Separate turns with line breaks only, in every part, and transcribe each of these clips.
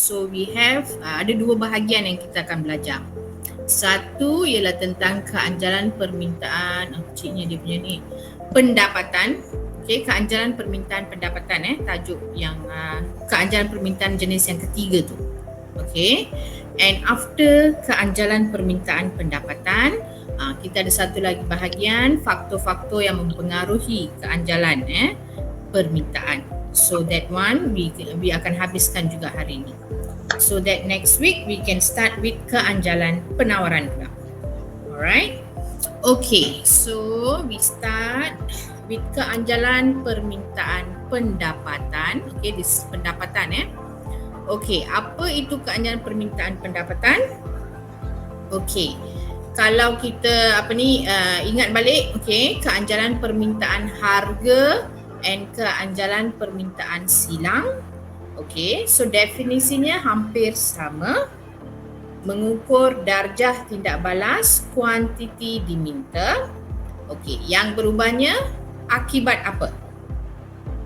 So we have ada dua bahagian yang kita akan belajar. Satu ialah tentang keanjalan permintaan, ciknya dia punya ni, pendapatan. Okey, keanjalan permintaan pendapatan tajuk yang keanjalan permintaan jenis yang ketiga tu. Okey. And after keanjalan permintaan pendapatan, kita ada satu lagi bahagian faktor-faktor yang mempengaruhi keanjalan permintaan. So that one we akan habiskan juga hari ini. So that next week we can start with keanjalan penawaran pula. Alright. Okay, so we start with keanjalan permintaan pendapatan. Okay, this pendapatan Okay, apa itu keanjalan permintaan pendapatan? Okay, kalau kita ingat balik, okay, keanjalan permintaan harga and keanjalan permintaan silang. Okay, so definisinya hampir sama. Mengukur darjah tindak balas, kuantiti diminta. Okay, yang berubahnya akibat apa?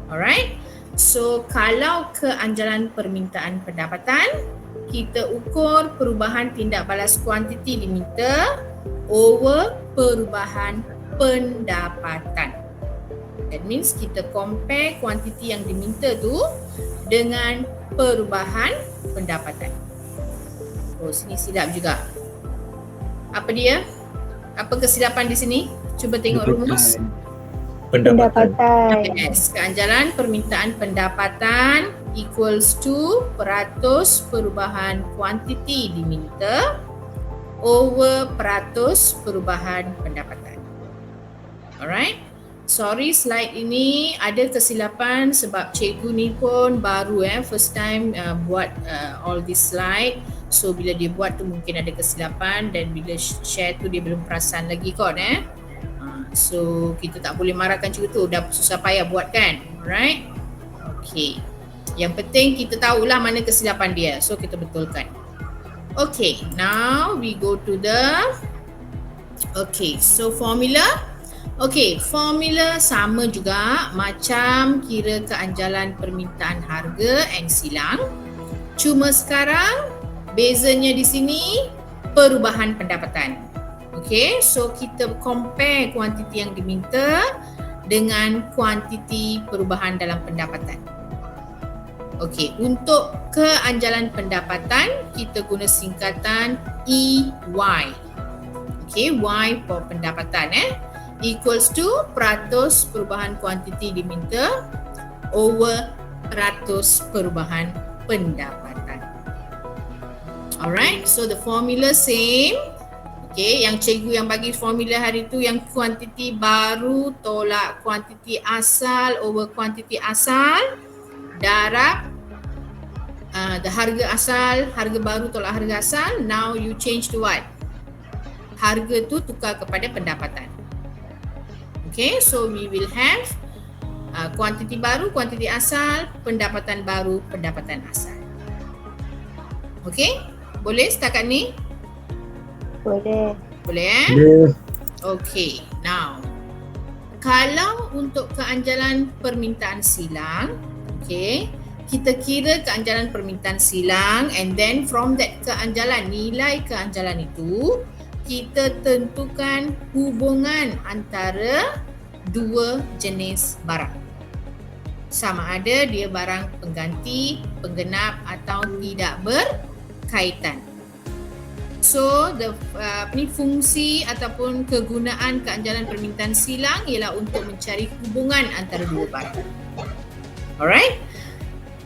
Alright. So kalau keanjalan permintaan pendapatan, kita ukur perubahan tindak balas kuantiti diminta over perubahan pendapatan. That means kita compare kuantiti yang diminta tu dengan perubahan pendapatan. Oh, sini silap juga. Apa dia? Apa kesilapan di sini? Cuba tengok rumus.
Pendapatan.
Yes, keanjalan permintaan pendapatan equals to peratus perubahan kuantiti diminta over peratus perubahan pendapatan. Alright. Sorry, slide ini ada kesilapan sebab cikgu ni pun baru first time buat all this slide. So bila dia buat tu mungkin ada kesilapan dan bila share tu dia belum perasan lagi kot So kita tak boleh marahkan cikgu tu, dah susah payah buat kan. Alright. Okay. Yang penting kita tahulah mana kesilapan dia. So kita betulkan. Okay, now we go to the so formula. Okay, formula sama juga macam kira keanjalan permintaan harga and silang. Cuma sekarang bezanya di sini perubahan pendapatan. Okay, so kita compare kuantiti yang diminta dengan kuantiti perubahan dalam pendapatan. Okay, untuk keanjalan pendapatan kita guna singkatan EY. Okay, Y for pendapatan equals to peratus perubahan kuantiti diminta over peratus perubahan pendapatan. Alright, so the formula same. Okay, yang cikgu yang bagi formula hari tu yang kuantiti baru tolak kuantiti asal over kuantiti asal darab the harga asal, harga baru tolak harga asal. Now you change to what? Harga tu tukar kepada pendapatan. Okay, so we will have kuantiti baru, kuantiti asal, pendapatan baru, pendapatan asal. Okay, boleh setakat ni?
Boleh.
Boleh Okay, now kalau untuk keanjalan permintaan silang, okay, kita kira keanjalan permintaan silang and then from that keanjalan, nilai keanjalan itu kita tentukan hubungan antara dua jenis barang. Sama ada dia barang pengganti, penggenap atau tidak berkaitan. So the fungsi ataupun kegunaan keanjalan permintaan silang ialah untuk mencari hubungan antara dua barang. Alright.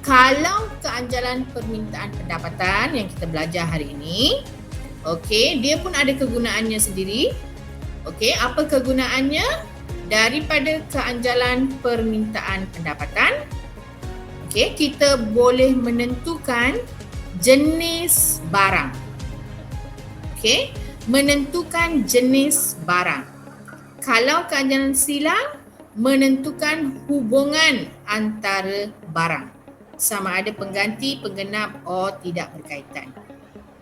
Kalau keanjalan permintaan pendapatan yang kita belajar hari ini, okey, dia pun ada kegunaannya sendiri. Okey, apa kegunaannya? Daripada keanjalan permintaan pendapatan, okey, kita boleh menentukan jenis barang. Okey, menentukan jenis barang. Kalau keanjalan silang, menentukan hubungan antara barang. Sama ada pengganti, penggenap atau tidak berkaitan.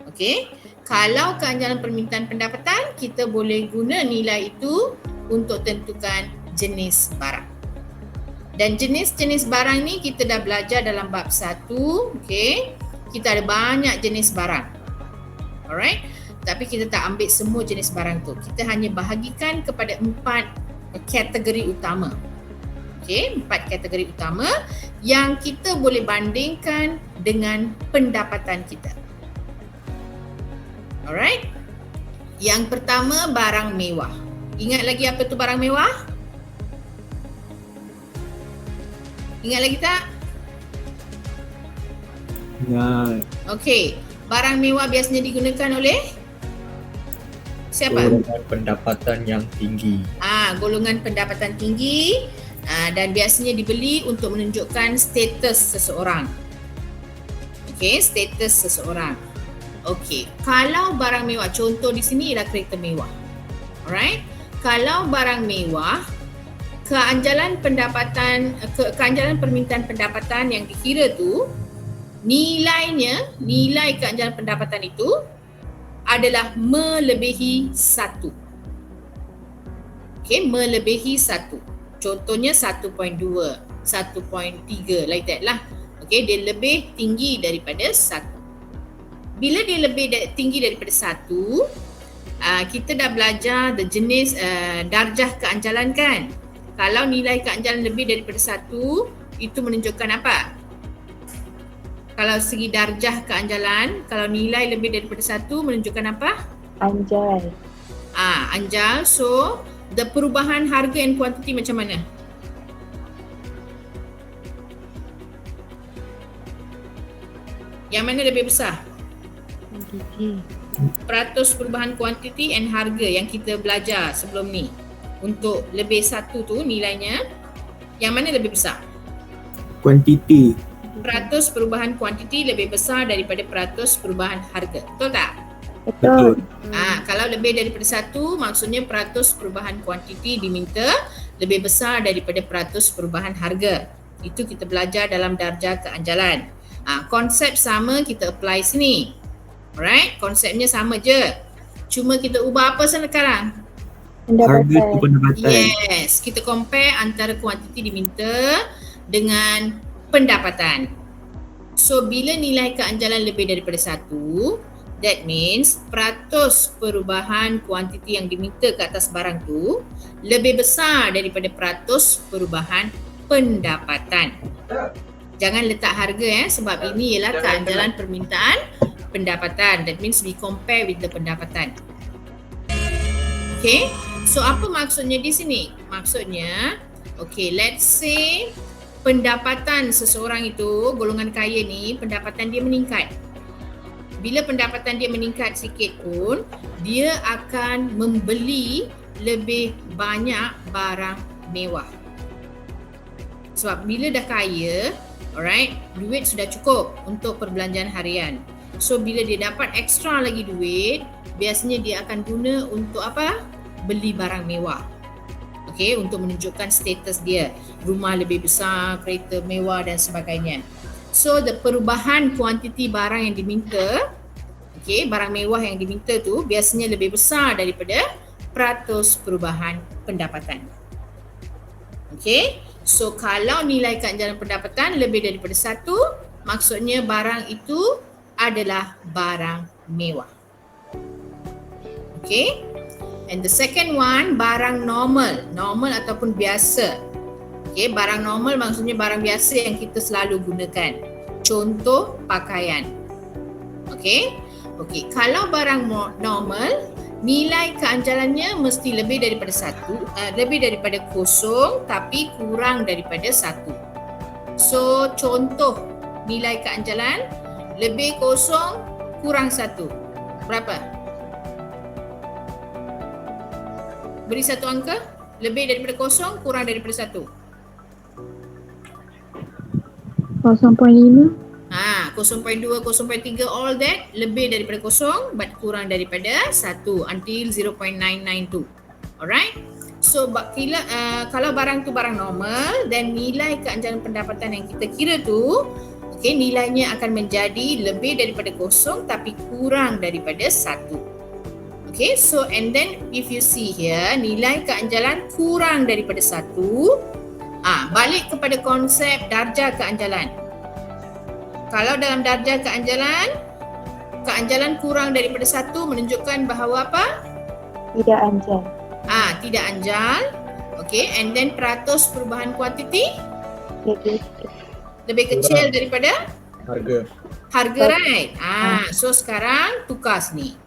Okey, kalau keanjalan permintaan pendapatan, kita boleh guna nilai itu untuk tentukan jenis barang. Dan jenis-jenis barang ni kita dah belajar dalam bab 1. Okey, kita ada banyak jenis barang. Alright? Tapi kita tak ambil semua jenis barang tu. Kita hanya bahagikan kepada 4 kategori utama. Okey, 4 kategori utama yang kita boleh bandingkan dengan pendapatan kita. Alright? Yang pertama, barang mewah. Ingat lagi apa tu barang mewah? Ingat lagi tak?
Ingat.
Okey, barang mewah biasanya digunakan oleh siapa?
Golongan pendapatan yang tinggi.
Golongan pendapatan tinggi dan biasanya dibeli untuk menunjukkan status seseorang. Okey, status seseorang. Okey, kalau barang mewah, contoh di sini ialah kereta mewah. Alright? Kalau barang mewah, keanjalan permintaan pendapatan yang dikira tu, nilai keanjalan pendapatan itu adalah melebihi 1. Okey, melebihi 1. Contohnya 1.2, 1.3 like that lah. Okey, dia lebih tinggi daripada 1. Bila dia lebih tinggi daripada 1, kita dah belajar jenis darjah keanjalan kan? Kalau nilai keanjalan lebih daripada 1, itu menunjukkan apa? Kalau segi darjah keanjalan, kalau nilai lebih daripada 1 menunjukkan apa?
Anjal.
Anjal. So, the perubahan harga and quantity macam mana? Yang mana lebih besar?
Gigi.
Peratus perubahan kuantiti and harga yang kita belajar sebelum ni. Untuk lebih 1 tu nilainya, yang mana lebih besar?
Kuantiti.
Peratus perubahan kuantiti lebih besar daripada peratus perubahan harga. Betul tak?
Betul.
Kalau lebih daripada 1, maksudnya peratus perubahan kuantiti diminta lebih besar daripada peratus perubahan harga. Itu kita belajar dalam darjah keanjalan. Konsep sama kita apply sini. Alright, konsepnya sama je. Cuma kita ubah apa sekarang?
Harga tu
Pendapatan.
pendapatan.
Yes, kita compare antara kuantiti diminta dengan pendapatan. So, bila nilai keanjalan lebih daripada 1, that means peratus perubahan kuantiti yang diminta ke atas barang tu lebih besar daripada peratus perubahan pendapatan. Jangan letak harga sebab ini ialah keanjalan permintaan pendapatan. That means we compare with the pendapatan. Okay, so apa maksudnya di sini? Maksudnya, okay, let's say pendapatan seseorang itu, golongan kaya ni, pendapatan dia meningkat. Bila pendapatan dia meningkat sikit pun, dia akan membeli lebih banyak barang mewah. Sebab bila dah kaya, alright, duit sudah cukup untuk perbelanjaan harian. So bila dia dapat extra lagi duit, biasanya dia akan guna untuk apa? Beli barang mewah. Okay, untuk menunjukkan status dia. Rumah lebih besar, kereta mewah dan sebagainya. So the perubahan kuantiti barang yang diminta, okay, barang mewah yang diminta tu biasanya lebih besar daripada peratus perubahan pendapatan. Okay, so kalau nilai keanjalan pendapatan lebih daripada 1, maksudnya barang itu adalah barang mewah. Okay, and the second one, barang normal. Normal ataupun biasa. Okay, barang normal maksudnya barang biasa yang kita selalu gunakan. Contoh, pakaian. Okay, kalau barang normal, nilai keanjalannya mesti lebih daripada 1, lebih daripada 0 tapi kurang daripada 1. So, contoh nilai keanjalan lebih 0 kurang 1. Berapa? Beri satu angka. Lebih daripada 0 kurang daripada 1.
0.5.
0.2, 0.3, all that lebih daripada 0 but kurang daripada 1 until 0.992. Alright? So kalau barang tu barang normal dan nilai keanjalan pendapatan yang kita kira tu, okay, nilainya akan menjadi lebih daripada 0 tapi kurang daripada 1. Okay, so and then if you see here, nilai keanjalan kurang daripada 1. Balik kepada konsep darjah keanjalan. Kalau dalam darjah keanjalan kurang daripada 1 menunjukkan bahawa apa?
Tidak anjal.
Tidak anjal. Okay, and then peratus perubahan kuantiti
Lebih
lebih kecil daripada harga, right? So sekarang tukar sini.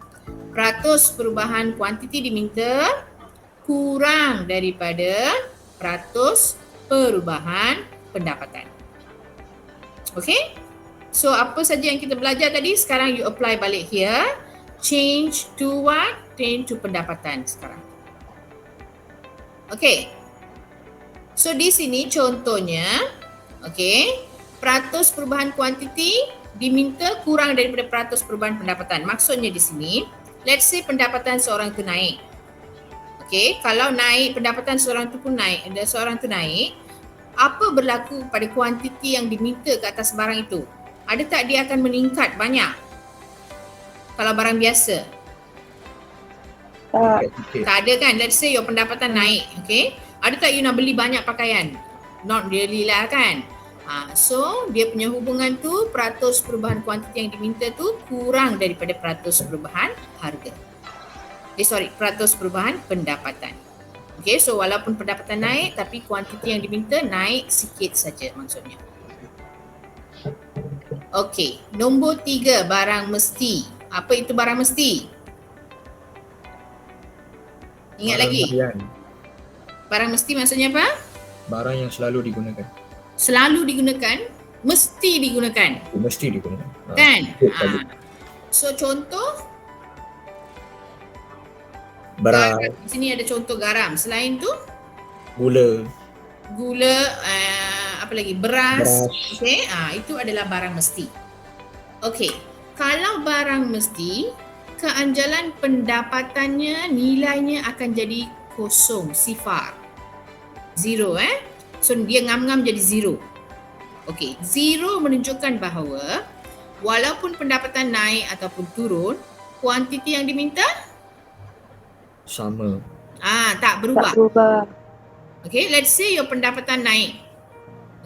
Peratus perubahan kuantiti diminta kurang daripada peratus perubahan pendapatan. Okay? So apa saja yang kita belajar tadi, sekarang you apply balik here. Change to what? Change to pendapatan sekarang. Okay. So di sini contohnya, okay, peratus perubahan kuantiti diminta kurang daripada peratus perubahan pendapatan. Maksudnya di sini, let's say pendapatan seorang tu naik. Okay, kalau naik pendapatan seorang tu naik, apa berlaku pada kuantiti yang diminta ke atas barang itu? Ada tak dia akan meningkat banyak? Kalau barang biasa? Tak ada kan? Let's say your pendapatan naik, okay? Ada tak you nak beli banyak pakaian? Not really lah kan? So dia punya hubungan tu, peratus perubahan kuantiti yang diminta tu kurang daripada peratus perubahan harga. Peratus perubahan pendapatan. Okay, so walaupun pendapatan naik tapi kuantiti yang diminta naik sikit saja maksudnya. Okay, nombor 3, barang mesti. Apa itu barang mesti? Ingat barang lagi? Harian. Barang mesti maksudnya apa?
Barang yang selalu digunakan.
Selalu digunakan, mesti digunakan.
Mesti digunakan.
Kan? So contoh garam. Di sini ada contoh garam. Selain tu gula, apa lagi? Beras. Okay, itu adalah barang mesti. Okay, kalau barang mesti, keanjalan pendapatannya nilainya akan jadi kosong, sifar. Zero So dia ngam-ngam jadi zero. Okay, zero menunjukkan bahawa walaupun pendapatan naik ataupun turun, kuantiti yang diminta
sama.
Tak berubah.
Tak berubah.
Okay, let's say your pendapatan naik.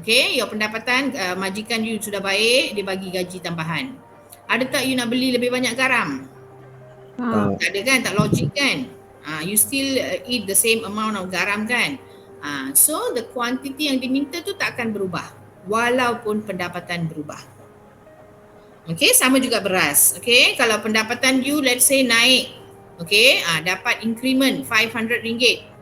Okay, your pendapatan majikan you sudah baik, dia bagi gaji tambahan. Ada tak you nak beli lebih banyak garam? Tak ada kan, tak logik kan? You still eat the same amount of garam kan? So the quantity yang diminta tu tak akan berubah walaupun pendapatan berubah. Okay, sama juga beras. Okay, kalau pendapatan you let's say naik, okay, dapat increment RM500.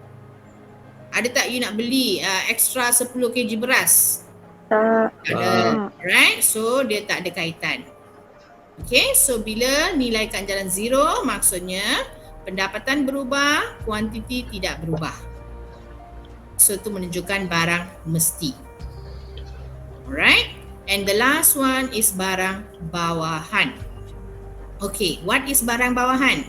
Ada tak you nak beli extra 10 kg beras?
Tak.
Ada. Right, so dia tak ada kaitan. Okay, so bila nilai keanjalan zero, maksudnya pendapatan berubah, kuantiti tidak berubah. So itu menunjukkan barang mesti. Alright, and the last one is barang bawahan. Okay, what is barang bawahan?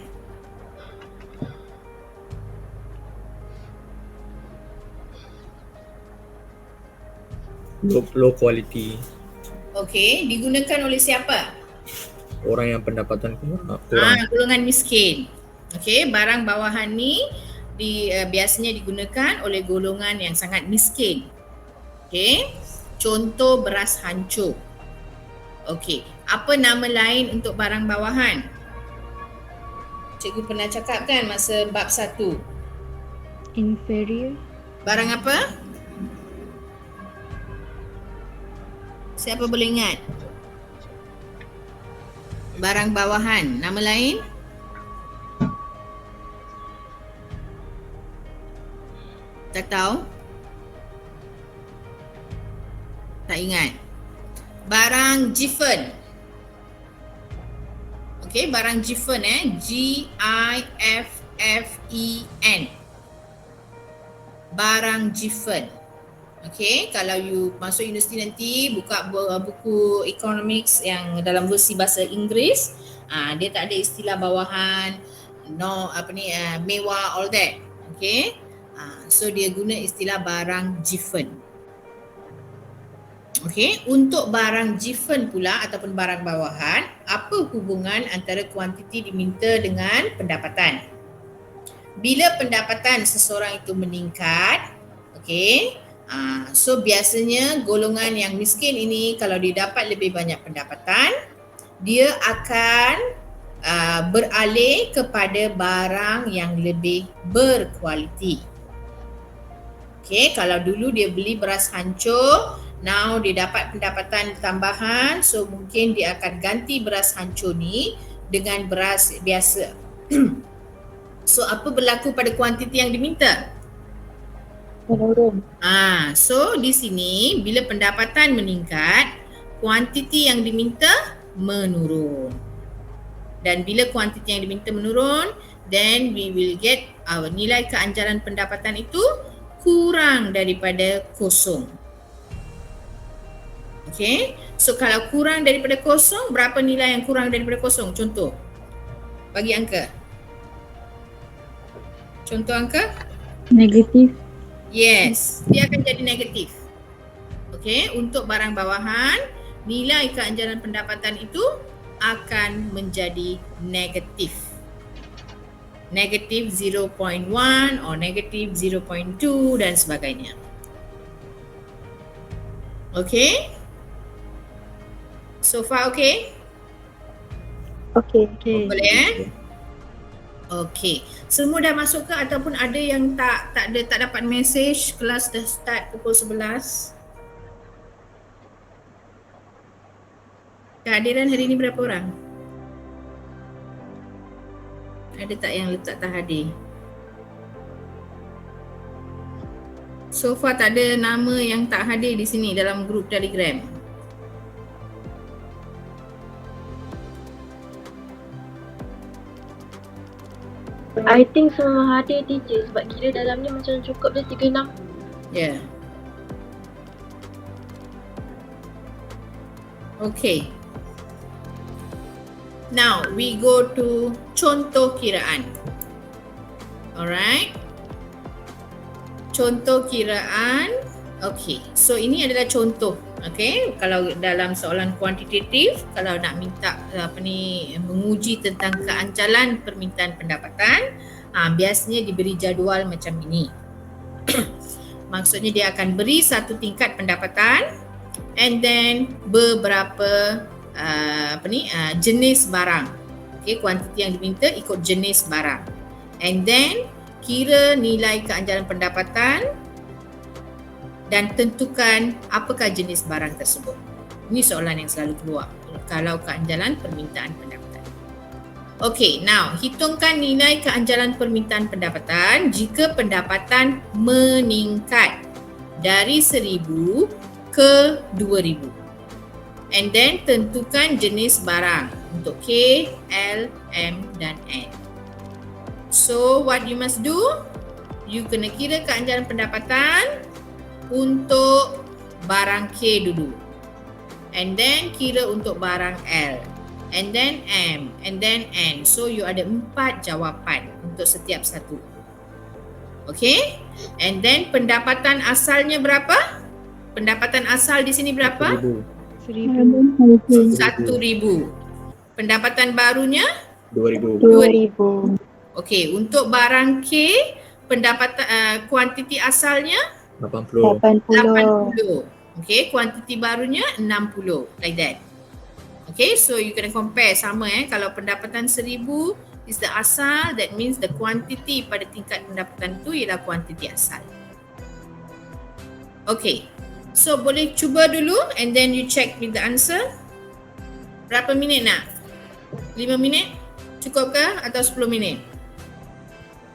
Low quality.
Okay, digunakan oleh siapa?
Orang yang pendapatan kurang.
Golongan miskin. Okay, barang bawahan ni biasanya digunakan oleh golongan yang sangat miskin. Okay, contoh beras hancur. Okay, apa nama lain untuk barang bawahan? Cikgu pernah cakap kan masa bab 1.
Inferior.
Barang apa? Siapa boleh ingat? Barang bawahan, nama lain? Tak tahu? Tak ingat? Barang giffen. Okay, barang giffen Giffen. Barang giffen. Okay, kalau you masuk universiti nanti buka buku economics yang dalam versi bahasa Inggeris, dia tak ada istilah bawahan, mewah, all that. Okay, so dia guna istilah barang giffen. Okay, untuk barang giffen pula ataupun barang bawahan, apa hubungan antara kuantiti diminta dengan pendapatan? Bila pendapatan seseorang itu meningkat, okay, So biasanya golongan yang miskin ini kalau dia dapat lebih banyak pendapatan, dia akan beralih kepada barang yang lebih berkualiti. Okay, kalau dulu dia beli beras hancur, now dia dapat pendapatan tambahan, so mungkin dia akan ganti beras hancur ni dengan beras biasa. So apa berlaku pada kuantiti yang diminta?
Menurun.
So di sini bila pendapatan meningkat, kuantiti yang diminta menurun. Dan bila kuantiti yang diminta menurun, then we will get our nilai keanjaran pendapatan itu kurang daripada kosong. Okay, so kalau kurang daripada kosong, berapa nilai yang kurang daripada kosong? Contoh, bagi angka. Contoh angka?
Negatif.
Yes, dia akan jadi negatif. Okay, untuk barang bawahan, nilai keanjaran pendapatan itu akan menjadi negatif. Negatif 0.1 or negatif 0.2 dan sebagainya. Okay? So far okay?
Okey.
Boleh Okay. Semua dah masuk ke ataupun ada yang tak dapat message kelas dah start pukul 11? Kehadiran hari ni berapa orang? Ada tak yang letak tak hadir? So far tak ada nama yang tak hadir di sini dalam grup Telegram.
I think semua hadir teacher sebab kira dalamnya macam cukup dia 36.
Yeah. Okay. Now we go to contoh kiraan. Alright. Contoh kiraan. Okay. So ini adalah contoh. Okay. Kalau dalam soalan kuantitatif, kalau nak minta menguji tentang keancalan permintaan pendapatan, biasanya diberi jadual macam ini. Maksudnya dia akan beri satu tingkat pendapatan and then beberapa jenis barang. Okay, kuantiti yang diminta ikut jenis barang. And then kira nilai keanjaran pendapatan dan tentukan apakah jenis barang tersebut. Ini soalan yang selalu keluar kalau keanjalan permintaan pendapatan. Okay, now hitungkan nilai keanjalan permintaan pendapatan jika pendapatan meningkat dari 1,000 ke 2,000. And then tentukan jenis barang untuk K, L, M dan N. So what you must do? You kena kira keanjaran pendapatan untuk barang K dulu. And then kira untuk barang L. And then M. And then N. So you ada 4 jawapan untuk setiap satu. Okay? And then pendapatan asalnya berapa? Pendapatan asal di sini berapa? 1,000. Pendapatan barunya
2,000.
Okey, untuk barang K pendapatan kuantiti asalnya
80.
80. Okey, kuantiti barunya 60, like that. Okay, so you kena compare sama kalau pendapatan 1,000 is the asal, that means the quantity pada tingkat pendapatan tu ialah kuantiti asal. Okay. So boleh cuba dulu and then you check with the answer. Berapa minit nak? 5 minit? Cukup ke atau 10 minit?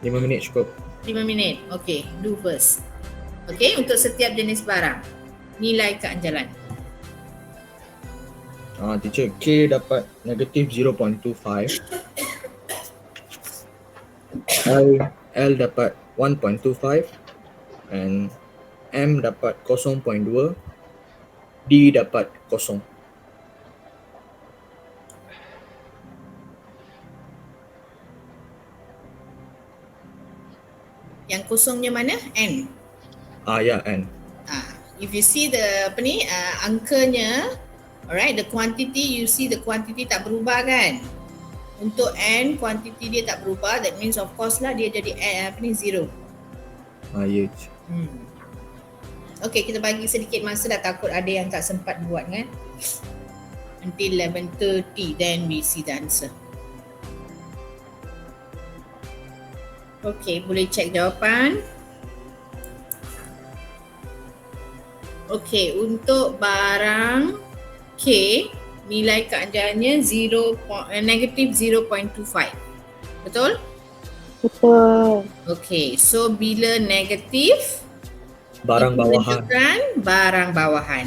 5 minit cukup.
5 minit. Okay, do first. Okay, untuk setiap jenis barang. Nilai keanjalan.
Teacher, K dapat negatif 0.25. L dapat 1.25 and M dapat 0.2, D dapat 0.
Yang kosongnya mana? N.
Ya, N.
If you see the angkanya, alright, the quantity, you see the quantity tak berubah kan? Untuk N, quantity dia tak berubah, that means of course lah dia jadi 0.
Ya.
Okay, kita bagi sedikit masa dah, takut ada yang tak sempat buat kan. Until 11:30 then we see the answer. Okay, boleh cek jawapan. Okay, untuk barang K, nilai keanjalannya negative 0.25. Betul?
Betul.
Okay, so bila negatif,
Barang
itu
bawahan.
menunjukkan barang bawahan.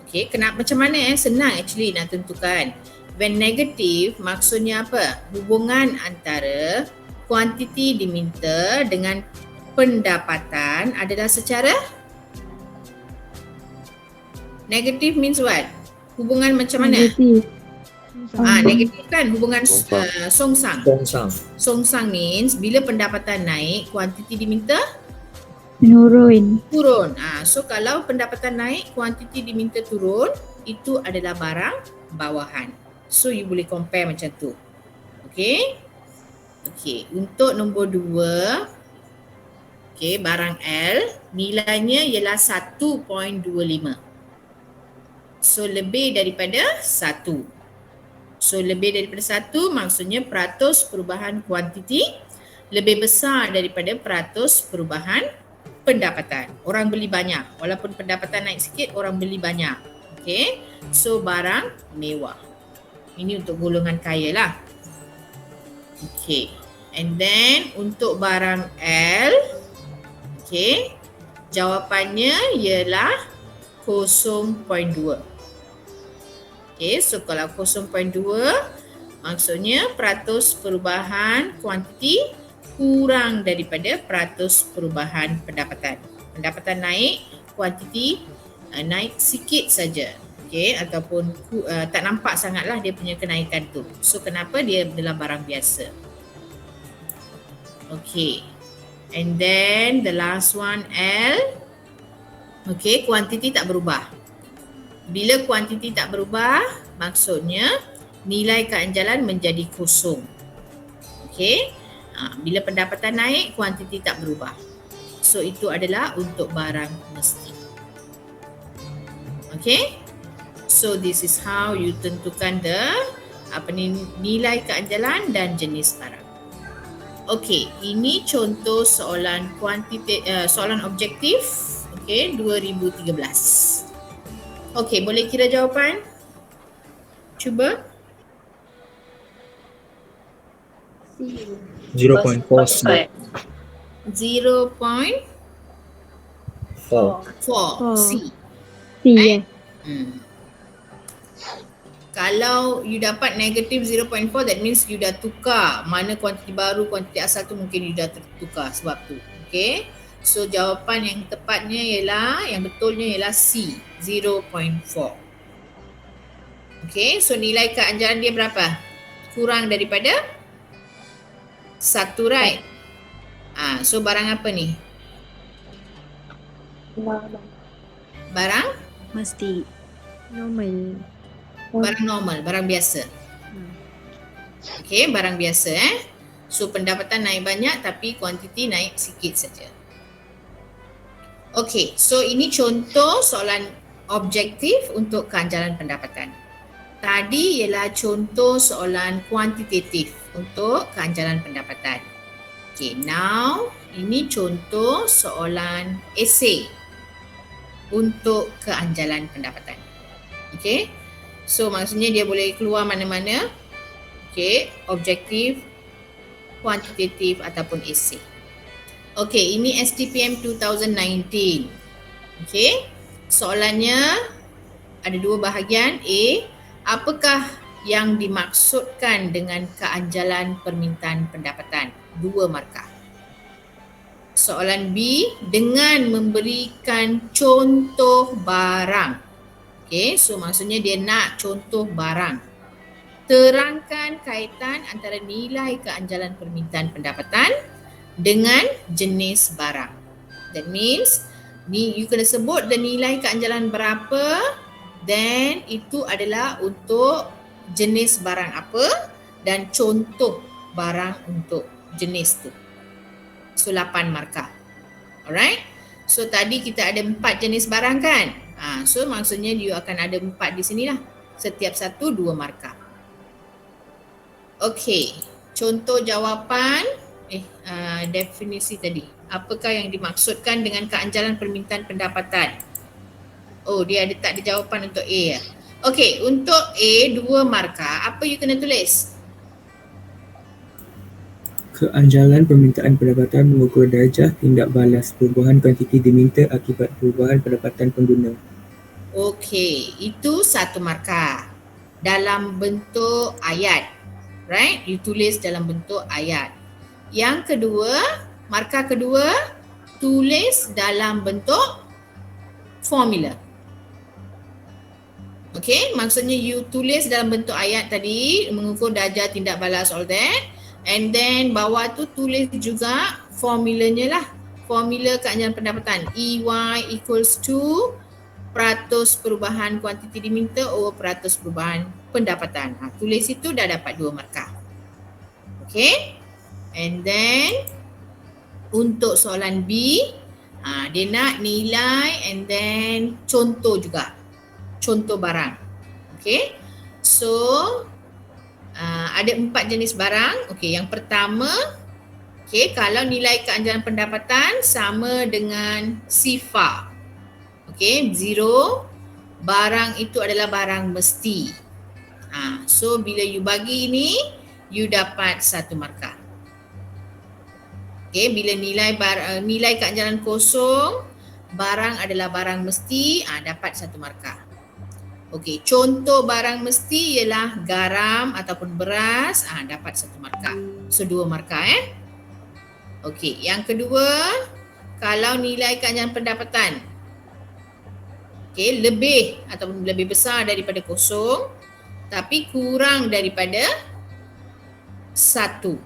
Okay, kenapa, macam mana senang actually nak tentukan. When negatif maksudnya apa? Hubungan antara kuantiti diminta dengan pendapatan adalah secara negatif means what? Hubungan macam mana?
Negatif.
Negatif kan hubungan songsang.
Songsang.
Songsang means bila pendapatan naik, kuantiti diminta
Menurun.
turun. So kalau pendapatan naik, kuantiti diminta turun, itu adalah barang bawahan. So you boleh compare macam tu. Okay. Okay, untuk nombor 2, okay, barang L nilainya ialah 1.25. So lebih daripada 1. So lebih daripada 1 maksudnya peratus perubahan kuantiti lebih besar daripada peratus perubahan pendapatan. Orang beli banyak. Walaupun pendapatan naik sikit, orang beli banyak. Okay. So barang mewah. Ini untuk golongan kaya lah. Okay. And then untuk barang L, okay, jawapannya ialah 0.2. Okay, so kalau 0.2 maksudnya peratus perubahan kuantiti kurang daripada peratus perubahan pendapatan. Pendapatan naik, kuantiti naik sikit saja. Okay, ataupun tak nampak sangatlah dia punya kenaikan tu. So kenapa dia adalah barang biasa. Okay, and then the last one L. Okay, kuantiti tak berubah. Bila kuantiti tak berubah, maksudnya nilai keanjalan menjadi kosong. Okay, bila pendapatan naik, kuantiti tak berubah. So itu adalah untuk barang mesti. Okay, so this is how you tentukan nilai keanjalan dan jenis barang. Okay, ini contoh soalan soalan objektif. Okay, 2013. Okay, boleh kira jawapan? Cuba.
0.4 C.
0.4 C.
C.
Kalau you dapat negative 0.4, that means you dah tukar. Mana kuantiti baru, kuantiti asal tu mungkin you dah tertukar sebab tu. Okay. So jawapan yang tepatnya ialah, yang betulnya ialah C, 0.4. Okay, so nilai keanjalan dia berapa? Kurang daripada 1, right? So barang apa ni? Barang?
Mesti normal.
Barang normal, barang biasa. Okay, barang biasa So pendapatan naik banyak tapi kuantiti naik sikit saja. Okay, so ini contoh soalan objektif untuk keanjalan pendapatan. Tadi ialah contoh soalan kuantitatif untuk keanjalan pendapatan. Okay, now ini contoh soalan esei untuk keanjalan pendapatan. Okay, so maksudnya dia boleh keluar mana-mana. Okay, objektif, kuantitatif ataupun esei. Okay, ini STPM 2019. Okay, soalannya ada 2 bahagian. A, apakah yang dimaksudkan dengan keanjalan permintaan pendapatan? 2 markah. Soalan B, dengan memberikan contoh barang. Okay, so maksudnya dia nak contoh barang. Terangkan kaitan antara nilai keanjalan permintaan pendapatan dengan jenis barang. That means you kena sebut the nilai keanjalan berapa, then itu adalah untuk jenis barang apa dan contoh barang untuk jenis tu. So 8 markah. Alright. So tadi kita ada 4 jenis barang kan? So maksudnya you akan ada 4 di sini lah. Setiap satu 2 markah. Okey, contoh jawapan definisi tadi. Apakah yang dimaksudkan dengan keanjalan permintaan pendapatan? Oh, dia ada tak ada jawapan untuk A ya. Okey, untuk A 2 markah, apa you kena tulis?
Keanjalan permintaan pendapatan mengukur darjah tindak balas perubahan kuantiti diminta akibat perubahan pendapatan pengguna.
Okey, itu 1 markah dalam bentuk ayat. Right? You tulis dalam bentuk ayat. Yang kedua, markah kedua, tulis dalam bentuk formula. Okay, maksudnya you tulis dalam bentuk ayat tadi, mengukur darjah tindak balas all that. And then bawah tu tulis juga formulanya lah. Formula keanjalan pendapatan. EY equals to peratus perubahan kuantiti diminta over peratus perubahan pendapatan. Tulis itu dah dapat 2 markah. Okay. And then untuk soalan B, dia nak nilai and then contoh juga. Contoh barang. Okay. So ada 4 jenis barang. Okay, yang pertama, okay, kalau nilai keanjalan pendapatan sama dengan sifar. Okay, 0, barang itu adalah barang mesti. So bila you bagi ni, you dapat 1 markah. Okay, bila nilai keanjalan kosong, barang adalah barang mesti, dapat 1 markah. Okey, contoh barang mesti ialah garam ataupun beras, dapat 1 markah. So 2 markah Okey, yang kedua, kalau nilai keanjalan pendapatan lebih ataupun lebih besar daripada kosong tapi kurang daripada 1.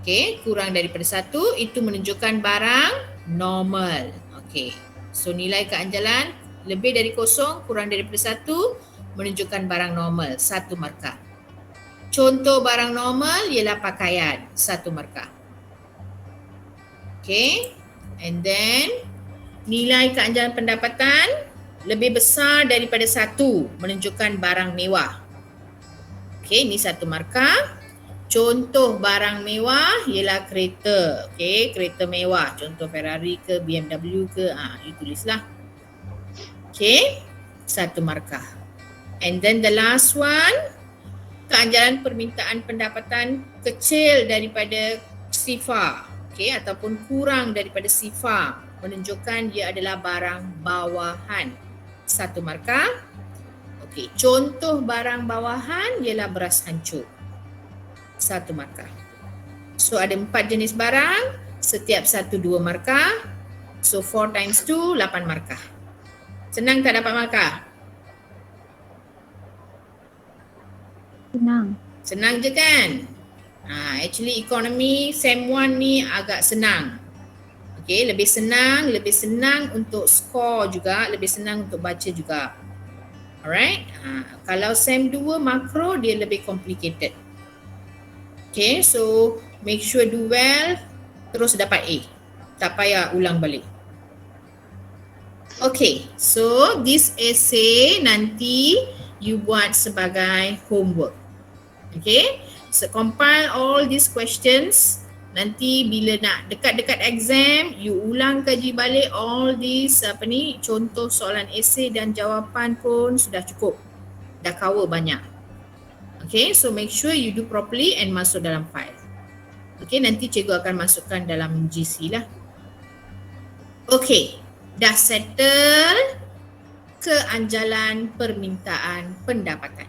Okey, kurang daripada 1 itu menunjukkan barang normal. Okey. So nilai keanjalan lebih dari kosong, kurang daripada 1 menunjukkan barang normal, 1 markah. Contoh barang normal ialah pakaian, 1 markah. Okay. And then nilai keanjalan pendapatan lebih besar daripada 1 menunjukkan barang mewah. Okay, ini 1 markah. Contoh barang mewah ialah kereta. Okay, kereta mewah. Contoh Ferrari ke BMW ke, you tulislah. Okay, 1 markah. And then the last one, keanjalan permintaan pendapatan kecil daripada sifar. Okay, ataupun kurang daripada sifar, menunjukkan dia adalah barang bawahan. 1 markah. Okey, contoh barang bawahan ialah beras hancur. 1 markah. So ada 4 jenis barang, setiap satu 2 markah. So 4 times 2, 8 markah. Senang tak dapat markah?
Senang.
Senang je kan? Actually ekonomi SEM 1 ni agak senang. Okay, lebih senang untuk score juga, lebih senang untuk baca juga. Alright, kalau SEM 2 makro dia lebih complicated. Okay, so make sure do well, terus dapat A. Tak payah ulang balik. Okay, so this essay nanti you buat sebagai homework. Okay, so compile all these questions. Nanti bila nak dekat-dekat exam, you ulang kaji balik all these contoh soalan esei dan jawapan pun sudah cukup. Dah cover banyak. Okay, so make sure you do properly and masuk dalam file. Okay, nanti cikgu akan masukkan dalam GC lah. Okay, dah settle keanjalan permintaan pendapatan.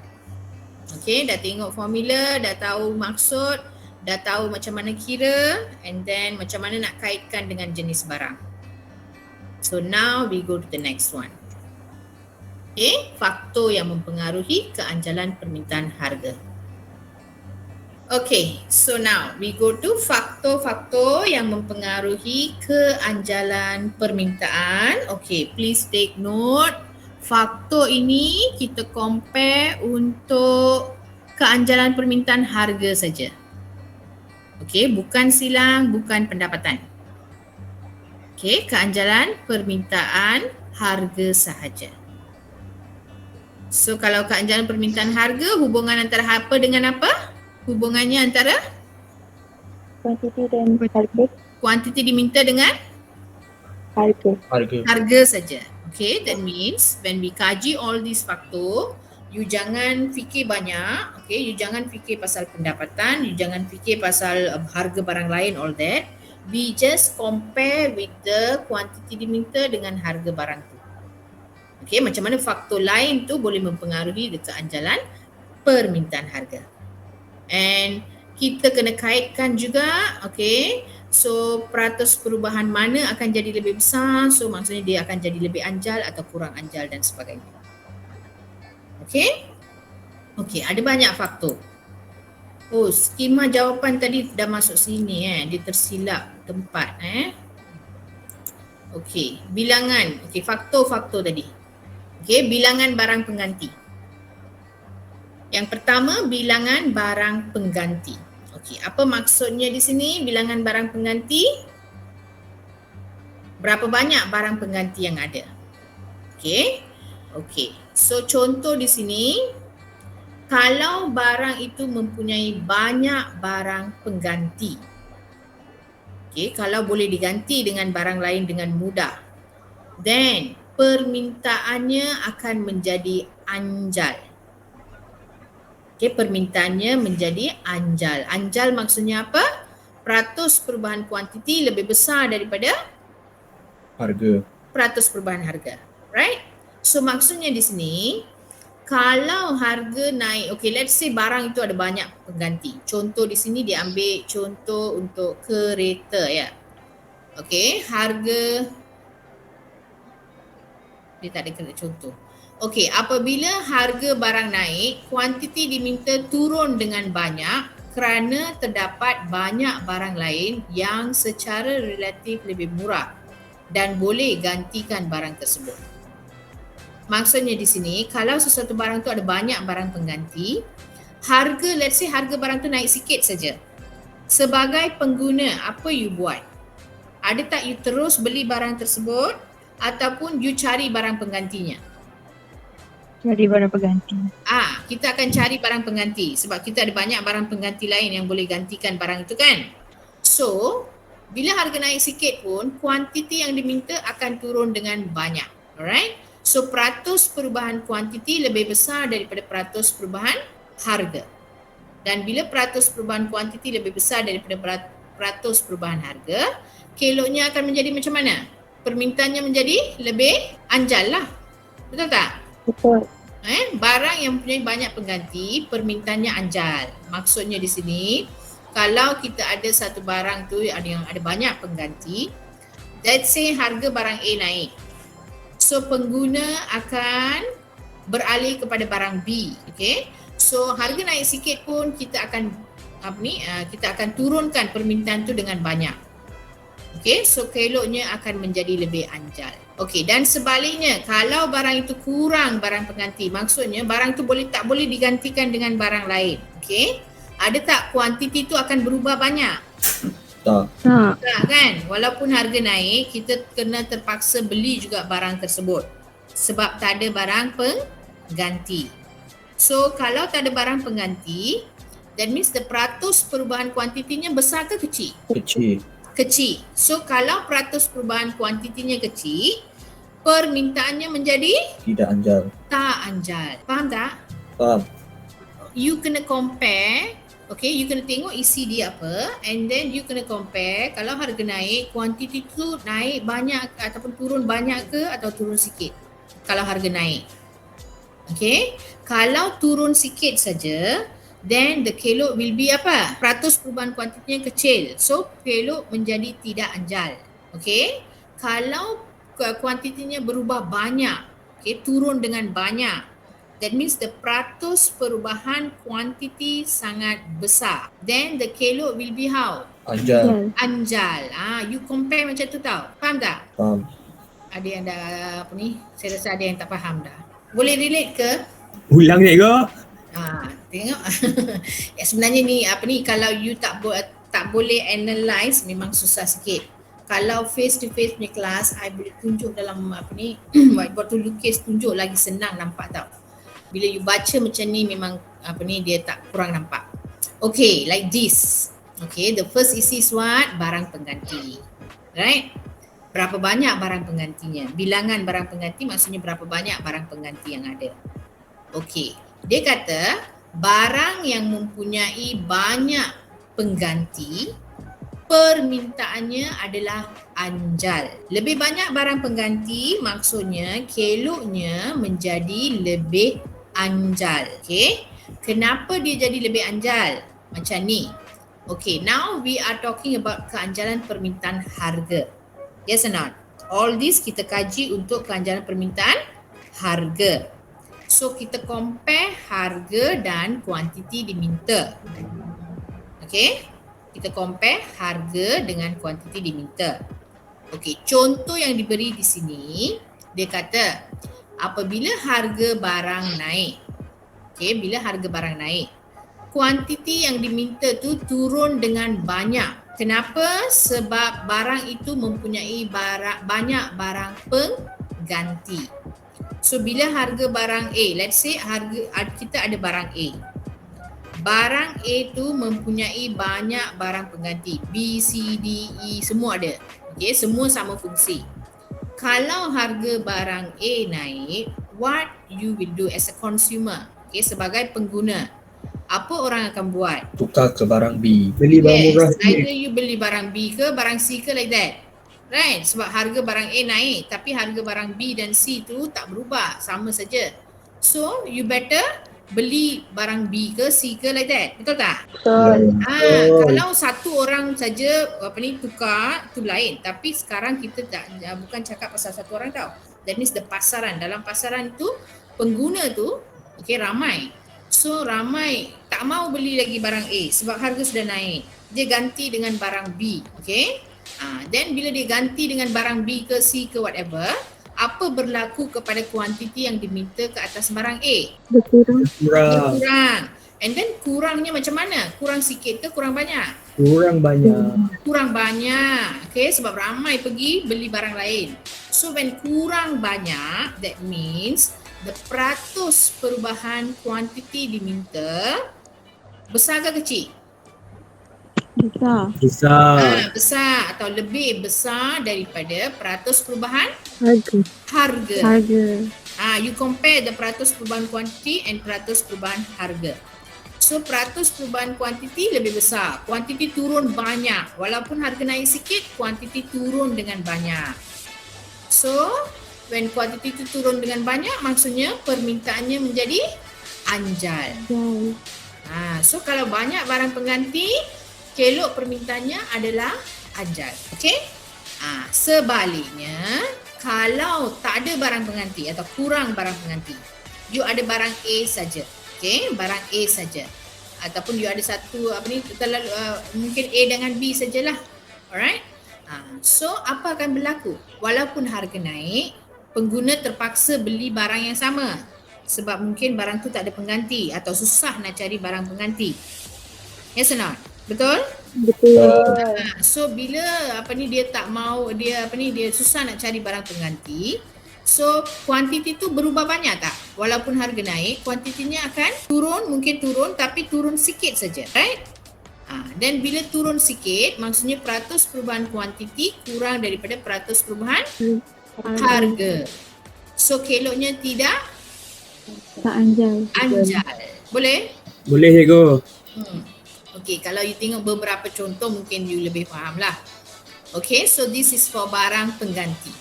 Okay, dah tengok formula, dah tahu maksud, dah tahu macam mana kira, and then macam mana nak kaitkan dengan jenis barang. So now we go to the next one. Okay, faktor yang mempengaruhi keanjalan permintaan harga. Okay, so now we go to faktor-faktor yang mempengaruhi keanjalan permintaan. Okay, please take note. Faktor ini kita compare untuk keanjalan permintaan harga saja. Okay, bukan silang, bukan pendapatan. Okey, keanjalan permintaan harga sahaja. So kalau keanjalan permintaan harga, hubungan antara apa dengan apa? Hubungannya antara
Kuantiti dan harga.
kuantiti diminta dengan
Harga.
harga saja. Okay, that means when we kaji all these faktor, you jangan fikir banyak, okay, you jangan fikir pasal pendapatan, you jangan fikir pasal harga barang lain, all that. We just compare with the quantity diminta dengan harga barang tu. Okay, macam mana faktor lain tu boleh mempengaruhi keanjalan permintaan harga. And kita kena kaitkan juga, okay, so peratus perubahan mana akan jadi lebih besar, so maksudnya dia akan jadi lebih anjal atau kurang anjal dan sebagainya. Okay, okay, ada banyak faktor. Oh, skema jawapan tadi dah masuk sini dia tersilap tempat Okay, bilangan, okay, faktor-faktor tadi. Okay, bilangan barang pengganti. Yang pertama, bilangan barang pengganti. Okey, apa maksudnya di sini bilangan barang pengganti? Berapa banyak barang pengganti yang ada? Okey. Okey. So contoh di sini, kalau barang itu mempunyai banyak barang pengganti. Okey, kalau boleh diganti dengan barang lain dengan mudah, then permintaannya akan menjadi anjal. Okay, permintaannya menjadi anjal. Anjal maksudnya apa? Peratus perubahan kuantiti lebih besar daripada
harga.
Peratus perubahan harga. Right? So maksudnya di sini, kalau harga naik, okay, let's say barang itu ada banyak pengganti. Contoh di sini dia ambil contoh untuk kereta ya. Okay, harga, dia tak ada kena contoh. Okey, apabila harga barang naik, kuantiti diminta turun dengan banyak kerana terdapat banyak barang lain yang secara relatif lebih murah dan boleh gantikan barang tersebut. Maksudnya di sini, kalau sesuatu barang tu ada banyak barang pengganti, harga, let's say harga barang tu naik sikit saja. Sebagai pengguna, apa you buat? Ada tak you terus beli barang tersebut ataupun you cari barang penggantinya?
Cari barang pengganti.
Kita akan cari barang pengganti sebab kita ada banyak barang pengganti lain yang boleh gantikan barang itu kan. So, bila harga naik sikit pun, kuantiti yang diminta akan turun dengan banyak. Alright? So, peratus perubahan kuantiti lebih besar daripada peratus perubahan harga. Dan bila peratus perubahan kuantiti lebih besar daripada peratus perubahan harga, keloknya akan menjadi macam mana? Permintaannya menjadi lebih anjal lah. Betul tak?
Betul.
Barang yang mempunyai banyak pengganti, permintaannya anjal. Maksudnya di sini, kalau kita ada satu barang tu yang ada banyak pengganti, let's say harga barang A naik. So pengguna akan beralih kepada barang B, okay? So harga naik sikit pun kita akan kita akan turunkan permintaan tu dengan banyak. Okay, so keloknya akan menjadi lebih anjal. Okay, dan sebaliknya, kalau barang itu kurang barang pengganti, maksudnya barang tu tak boleh digantikan dengan barang lain. Okay, ada tak kuantiti tu akan berubah banyak?
Tak.
Tak kan? Walaupun harga naik, kita kena terpaksa beli juga barang tersebut sebab tak ada barang pengganti. So, kalau tak ada barang pengganti, that means the peratus perubahan kuantitinya besar ke kecil? Kecil. So kalau peratus perubahan kuantitinya kecil, permintaannya menjadi
tidak anjal.
Tak anjal. Faham tak?
Faham.
You kena compare, okay, you kena tengok isi dia apa, and then you kena compare kalau harga naik, kuantiti tu naik banyak ataupun turun banyak ke atau turun sikit. Kalau harga naik. Okay, kalau turun sikit saja, then the kelok will be apa? Peratus perubahan kuantitinya kecil. So, kelok menjadi tidak anjal. Okay? Kalau kuantitinya berubah banyak, okay, turun dengan banyak, that means the peratus perubahan kuantiti sangat besar. Then the kelok will be how?
Anjal.
Anjal. You compare macam tu tau. Faham tak?
Faham.
Ada yang dah saya rasa ada yang tak faham dah. Boleh relate ke?
Ulang cikgu.
Tengok. Sebenarnya ni kalau you tak boleh analyse memang susah sikit. kalau face to face punya kelas, I boleh tunjuk dalam whiteboard tu, lukis tunjuk lagi senang nampak tau. Bila you baca macam ni memang dia tak kurang nampak. Okay, like this. Okay, the first isi is what? Barang pengganti. Right? Berapa banyak barang penggantinya? Bilangan barang pengganti maksudnya berapa banyak barang pengganti yang ada. Okay, dia kata barang yang mempunyai banyak pengganti, permintaannya adalah anjal. Lebih banyak barang pengganti maksudnya keloknya menjadi lebih anjal. Okay, kenapa dia jadi lebih anjal? Macam ni. Okay, now we are talking about keanjalan permintaan harga. Yes or not? All this kita kaji untuk keanjalan permintaan harga. So kita compare harga dan kuantiti diminta. Okay, kita compare harga dengan kuantiti diminta. Okay, contoh yang diberi di sini, dia kata apabila harga barang naik, okay, bila harga barang naik, kuantiti yang diminta tu turun dengan banyak. Kenapa? Sebab barang itu mempunyai banyak barang pengganti. So bila harga barang A, let's say kita ada barang A. Barang A tu mempunyai banyak barang pengganti. B, C, D, E semua ada. Okay, semua sama fungsi. Kalau harga barang A naik, what you will do as a consumer? Okay, sebagai pengguna, apa orang akan buat?
Tukar ke barang B.
Beli barang murah
Either you beli barang B ke barang C ke, like that. Right? Sebab harga barang A naik tapi harga barang B dan C tu tak berubah, sama saja. So you better beli barang B ke C ke, like that. Betul tak?
Betul.
Kalau satu orang saja tukar tu lain. Tapi sekarang kita bukan cakap pasal satu orang tau. That means the pasaran. Dalam pasaran tu pengguna tu ramai. So ramai tak mau beli lagi barang A sebab harga sudah naik. Dia ganti dengan barang B. Okay. Then bila dia ganti dengan barang B ke C ke whatever, apa berlaku kepada kuantiti yang diminta ke atas barang A?
Berkurang.
Kurang. And then kurangnya macam mana? Kurang sikit ke kurang banyak?
Kurang banyak.
Kurang banyak. Okay, sebab ramai pergi beli barang lain. So when kurang banyak, that means the peratus perubahan kuantiti diminta besar ke kecil?
Besar.
Besar.
Besar atau lebih besar daripada peratus perubahan
Harga.
harga. You compare the peratus perubahan kuantiti and peratus perubahan harga. So peratus perubahan kuantiti lebih besar. Kuantiti turun banyak. Walaupun harga naik sikit, kuantiti turun dengan banyak. So when kuantiti itu turun dengan banyak, maksudnya permintaannya menjadi anjal. So kalau banyak barang pengganti, kelok permintaannya adalah anjal. Okay? Sebaliknya, kalau tak ada barang pengganti atau kurang barang pengganti, you ada barang A saja. Okay? Barang A saja. Ataupun you ada satu mungkin A dengan B sajalah. Alright? So apa akan berlaku? Walaupun harga naik, pengguna terpaksa beli barang yang sama sebab mungkin barang tu tak ada pengganti atau susah nak cari barang pengganti. Yes or not? Betul?
Betul.
So bila dia tak mau, dia susah nak cari barang pengganti. So kuantiti tu berubah banyak tak? Walaupun harga naik, kuantitinya akan turun, mungkin turun tapi turun sikit saja, right? Dan bila turun sikit, maksudnya peratus perubahan kuantiti kurang daripada peratus perubahan harga. So keloknya tidak
Tak anjal.
Boleh?
Boleh Ego.
Okay, kalau you tengok beberapa contoh mungkin you lebih faham lah. Okay, so this is for barang pengganti.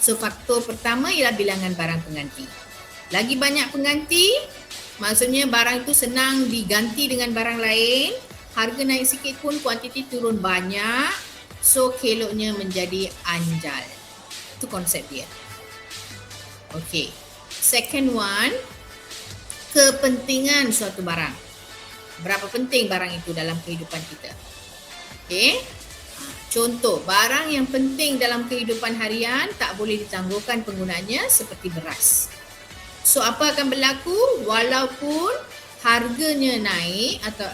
So faktor pertama ialah bilangan barang pengganti. Lagi banyak pengganti, maksudnya barang itu senang diganti dengan barang lain. Harga naik sikit pun kuantiti turun banyak. So keloknya menjadi anjal. Itu konsep dia. Okay. Second one, kepentingan suatu barang. Berapa penting barang itu dalam kehidupan kita. Okay. Contoh, barang yang penting dalam kehidupan harian tak boleh ditangguhkan penggunaannya seperti beras. So apa akan berlaku? Walaupun harganya naik atau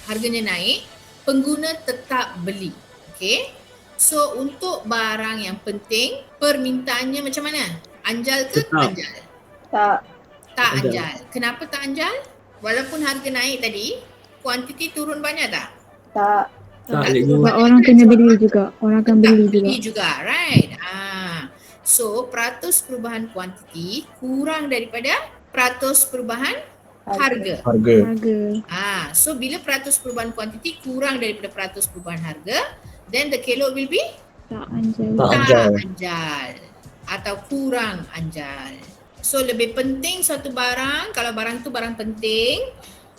harganya naik, pengguna tetap beli. Okay. So untuk barang yang penting, permintaannya macam mana? Anjal ke
Tetap.
anjal?
Tak.
Tak
Anjal.
anjal. Kenapa tak anjal? Walaupun harga naik tadi, kuantiti turun banyak tak?
Tak.
Tak,
Tak
Cikgu.
Sebab orang kena beli juga. Orang akan
Tetap
beli juga.
beli juga, right? So peratus perubahan kuantiti kurang daripada peratus perubahan harga.
Harga.
Harga.
So bila peratus perubahan kuantiti kurang daripada peratus perubahan harga, then the kelok will be
Tak anjal.
Tak anjal.
anjal atau kurang anjal. So lebih penting suatu barang, kalau barang tu barang penting,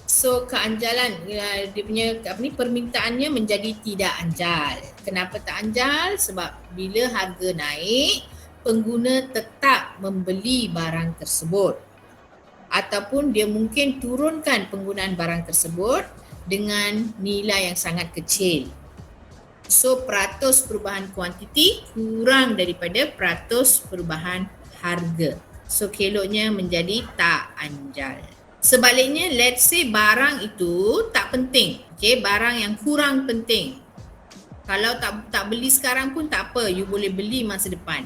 so keanjalan dia punya permintaannya menjadi tidak anjal. Kenapa tak anjal? Sebab bila harga naik, pengguna tetap membeli barang tersebut. Ataupun dia mungkin turunkan penggunaan barang tersebut dengan nilai yang sangat kecil. So peratus perubahan kuantiti kurang daripada peratus perubahan harga. So keloknya menjadi tak anjal. Sebaliknya, let's say barang itu tak penting. Okay, barang yang kurang penting. Kalau tak beli sekarang pun tak apa, you boleh beli masa depan.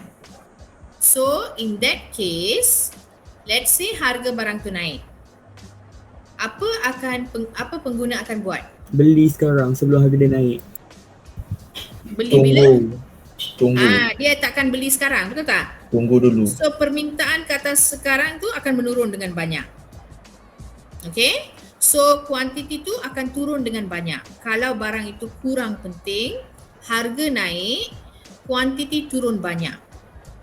So in that case, let's say harga barang tu naik. Apa pengguna akan buat?
Beli sekarang sebelum harga dia naik.
Beli bila?
Tunggu.
Dia takkan beli sekarang, betul tak?
Tunggu dulu.
So permintaan ke atas sekarang tu akan menurun dengan banyak. Okay? So kuantiti tu akan turun dengan banyak. Kalau barang itu kurang penting, harga naik, kuantiti turun banyak.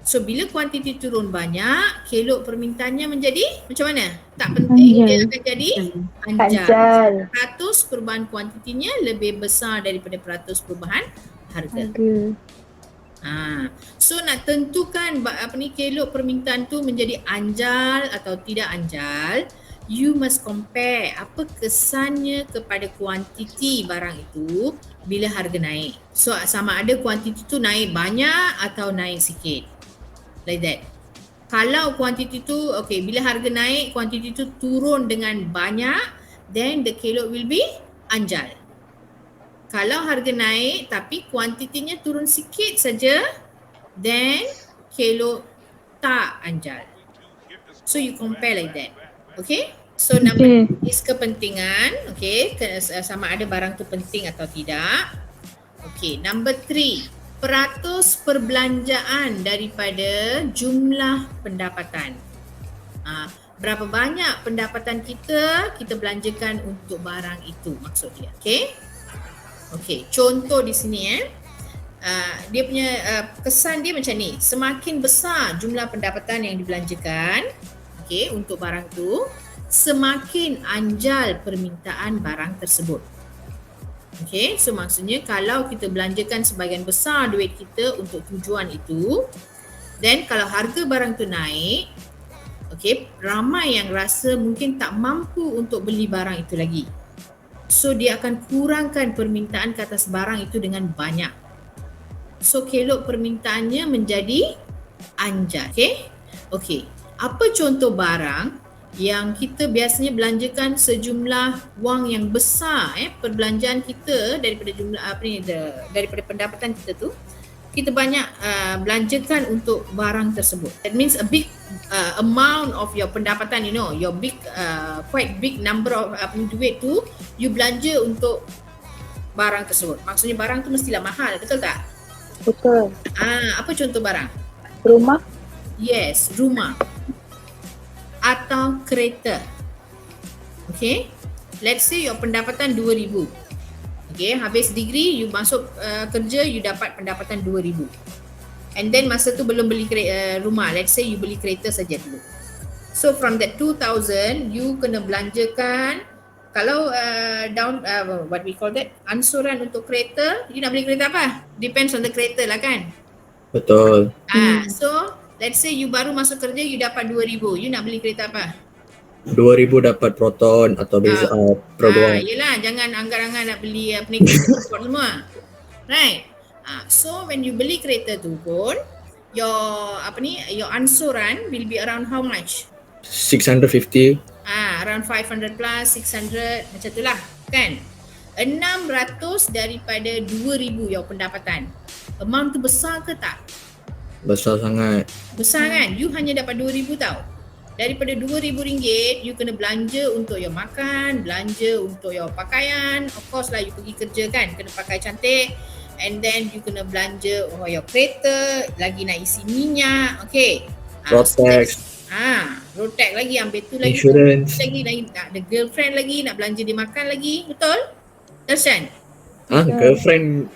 So bila kuantiti turun banyak, kelok permintaannya menjadi macam mana? Tak penting, dia akan jadi anjal. Peratus perubahan kuantitinya lebih besar daripada peratus perubahan harga. So nak tentukan kelok permintaan tu menjadi anjal atau tidak anjal, you must compare apa kesannya kepada kuantiti barang itu bila harga naik. So sama ada kuantiti tu naik banyak atau naik sikit. Like that. Kalau kuantiti tu, bila harga naik, kuantiti tu turun dengan banyak, then the kelok will be anjal. Kalau harga naik tapi kuantitinya turun sikit saja, then kelok tak anjal. So you compare like that. Okay? So number is kepentingan. Okay? Sama ada barang tu penting atau tidak. Okay. Number 3. Peratus perbelanjaan daripada jumlah pendapatan. Berapa banyak pendapatan kita belanjakan untuk barang itu, maksud dia. Okay? Okay, contoh di sini dia punya kesan dia macam ni. Semakin besar jumlah pendapatan yang dibelanjakan, untuk barang tu, semakin anjal permintaan barang tersebut. So maksudnya kalau kita belanjakan sebahagian besar duit kita untuk tujuan itu, then kalau harga barang tu naik, ramai yang rasa mungkin tak mampu untuk beli barang itu lagi. So dia akan kurangkan permintaan ke atas barang itu dengan banyak. So kelok permintaannya menjadi anjal. Okay. Apa contoh barang yang kita biasanya belanjakan sejumlah wang yang besar, perbelanjaan kita daripada jumlah daripada pendapatan kita tu, kita banyak belanjakan untuk barang tersebut. That means a big amount of your pendapatan, your big quite big number of duit tu you belanja untuk barang tersebut. Maksudnya barang tu mestilah mahal, betul tak?
Betul.
Apa contoh barang?
Rumah.
Yes, rumah. Atau kereta. Okay. Let's say your pendapatan 2,000. Habis degree, you masuk kerja, you dapat pendapatan 2,000. And then masa tu belum beli rumah. Let's say you beli kereta saja dulu. So from that 2,000, you kena belanjakan, kalau what we call that, ansuran untuk kereta, you nak beli kereta apa? Depends on the kereta lah kan?
Betul.
So let's say you baru masuk kerja, you dapat 2,000. You nak beli kereta apa?
2,000 dapat Proton atau Proton.
Yelah, jangan anggar-anggar nak beli kereta sport semua. Right? So when you beli kereta tu pun, your ansuran will be around how much?
650.
Around 500 plus, 600, macam tu lah kan? 600 daripada 2,000 your pendapatan. Amount tu besar ke tak?
Besar sangat.
Besar kan? You hanya dapat RM2,000 tau. Daripada RM2,000, you kena belanja untuk your makan, belanja untuk your pakaian. Of course lah, you pergi kerja kan, kena pakai cantik. And then you kena belanja your kereta, lagi nak isi minyak, okay.
Road tax,
Road tax lagi, ambil tu lagi.
insurance.
Lagi nak ada girlfriend lagi, nak belanja dia makan lagi, betul? Darsan?
Girlfriend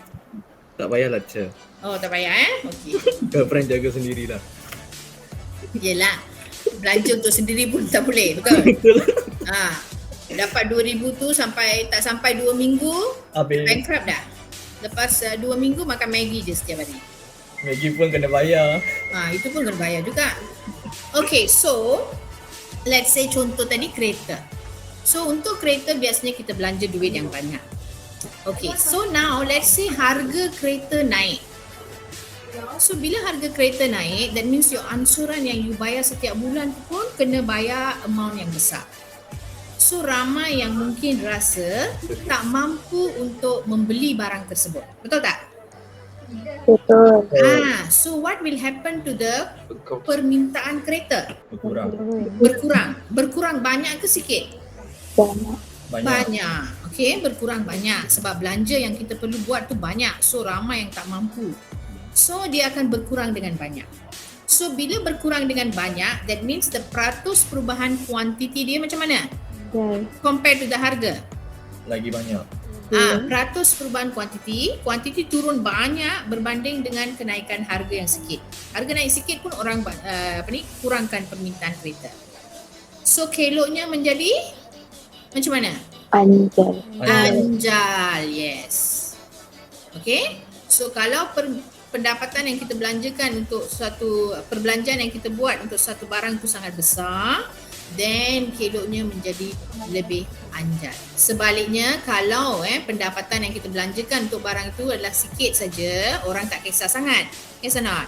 tak payahlah Cia.
Oh, tak payah okay.
Girlfriend jaga sendirilah.
Yelah, belanja untuk sendiri pun tak boleh, betul? Dapat RM2,000 tu tak sampai 2 minggu,
Habis
bankrupt dah. Lepas 2 minggu makan Maggi je setiap hari.
Maggi pun kena bayar.
Itu pun kena bayar juga. Okay, so let's say contoh tadi kereta. So untuk kereta biasanya kita belanja duit yang banyak. Okay, so now let's say harga kereta naik. So bila harga kereta naik, that means your ansuran yang you bayar setiap bulan pun kena bayar amount yang besar. So ramai yang mungkin rasa tak mampu untuk membeli barang tersebut. Betul tak?
Betul.
So what will happen to the permintaan kereta?
Berkurang.
Berkurang banyak ke sikit?
Banyak.
Banyak. Okay, berkurang banyak sebab belanja yang kita perlu buat tu banyak. So ramai yang tak mampu. So dia akan berkurang dengan banyak. So bila berkurang dengan banyak, that means the peratus perubahan kuantiti dia macam mana? Compared to the harga.
Lagi banyak.
Peratus perubahan kuantiti turun banyak berbanding dengan kenaikan harga yang sikit. Harga naik sikit pun orang kurangkan permintaan kereta. So keloknya menjadi macam mana? Anjal, yes. Okay. So kalau pendapatan yang kita belanjakan untuk suatu perbelanjaan yang kita buat untuk satu barang tu sangat besar, then keloknya menjadi lebih anjal. Sebaliknya kalau pendapatan yang kita belanjakan untuk barang itu adalah sikit saja, orang tak kisah sangat. Yes or not?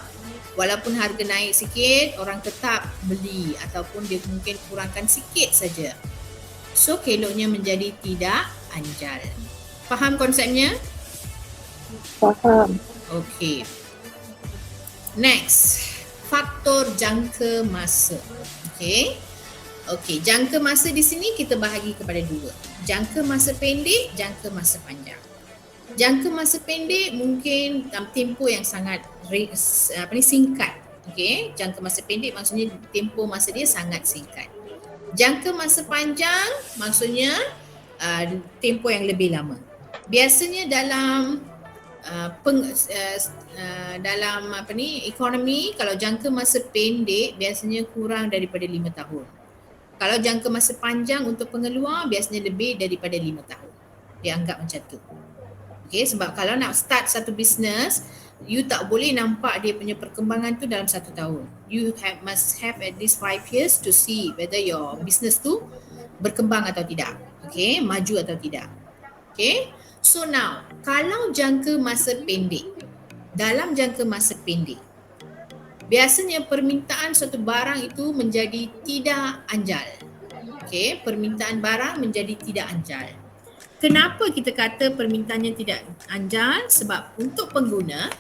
Walaupun harga naik sikit, orang tetap beli ataupun dia mungkin kurangkan sikit saja. So keloknya menjadi tidak anjal. Faham konsepnya?
Faham.
Okay. Next, faktor jangka masa. Okay. Okey, jangka masa di sini kita bahagi kepada dua. Jangka masa pendek, jangka masa panjang. Jangka masa pendek mungkin dalam tempoh yang sangat singkat. Okey, jangka masa pendek maksudnya tempoh masa dia sangat singkat. Jangka masa panjang maksudnya tempoh yang lebih lama. Biasanya dalam ekonomi, kalau jangka masa pendek biasanya kurang daripada 5 tahun. Kalau jangka masa panjang untuk pengeluar biasanya lebih daripada 5 tahun. Dia anggap macam tu. Okay, sebab kalau nak start satu bisnes, you tak boleh nampak dia punya perkembangan tu dalam 1 tahun. You must have at least 5 years to see whether your business tu berkembang atau tidak. Okay, maju atau tidak. Okay, so now kalau jangka masa pendek, dalam jangka masa pendek, biasanya permintaan suatu barang itu menjadi tidak anjal. Okey, permintaan barang menjadi tidak anjal. Kenapa kita kata permintaannya tidak anjal? Sebab untuk pengguna,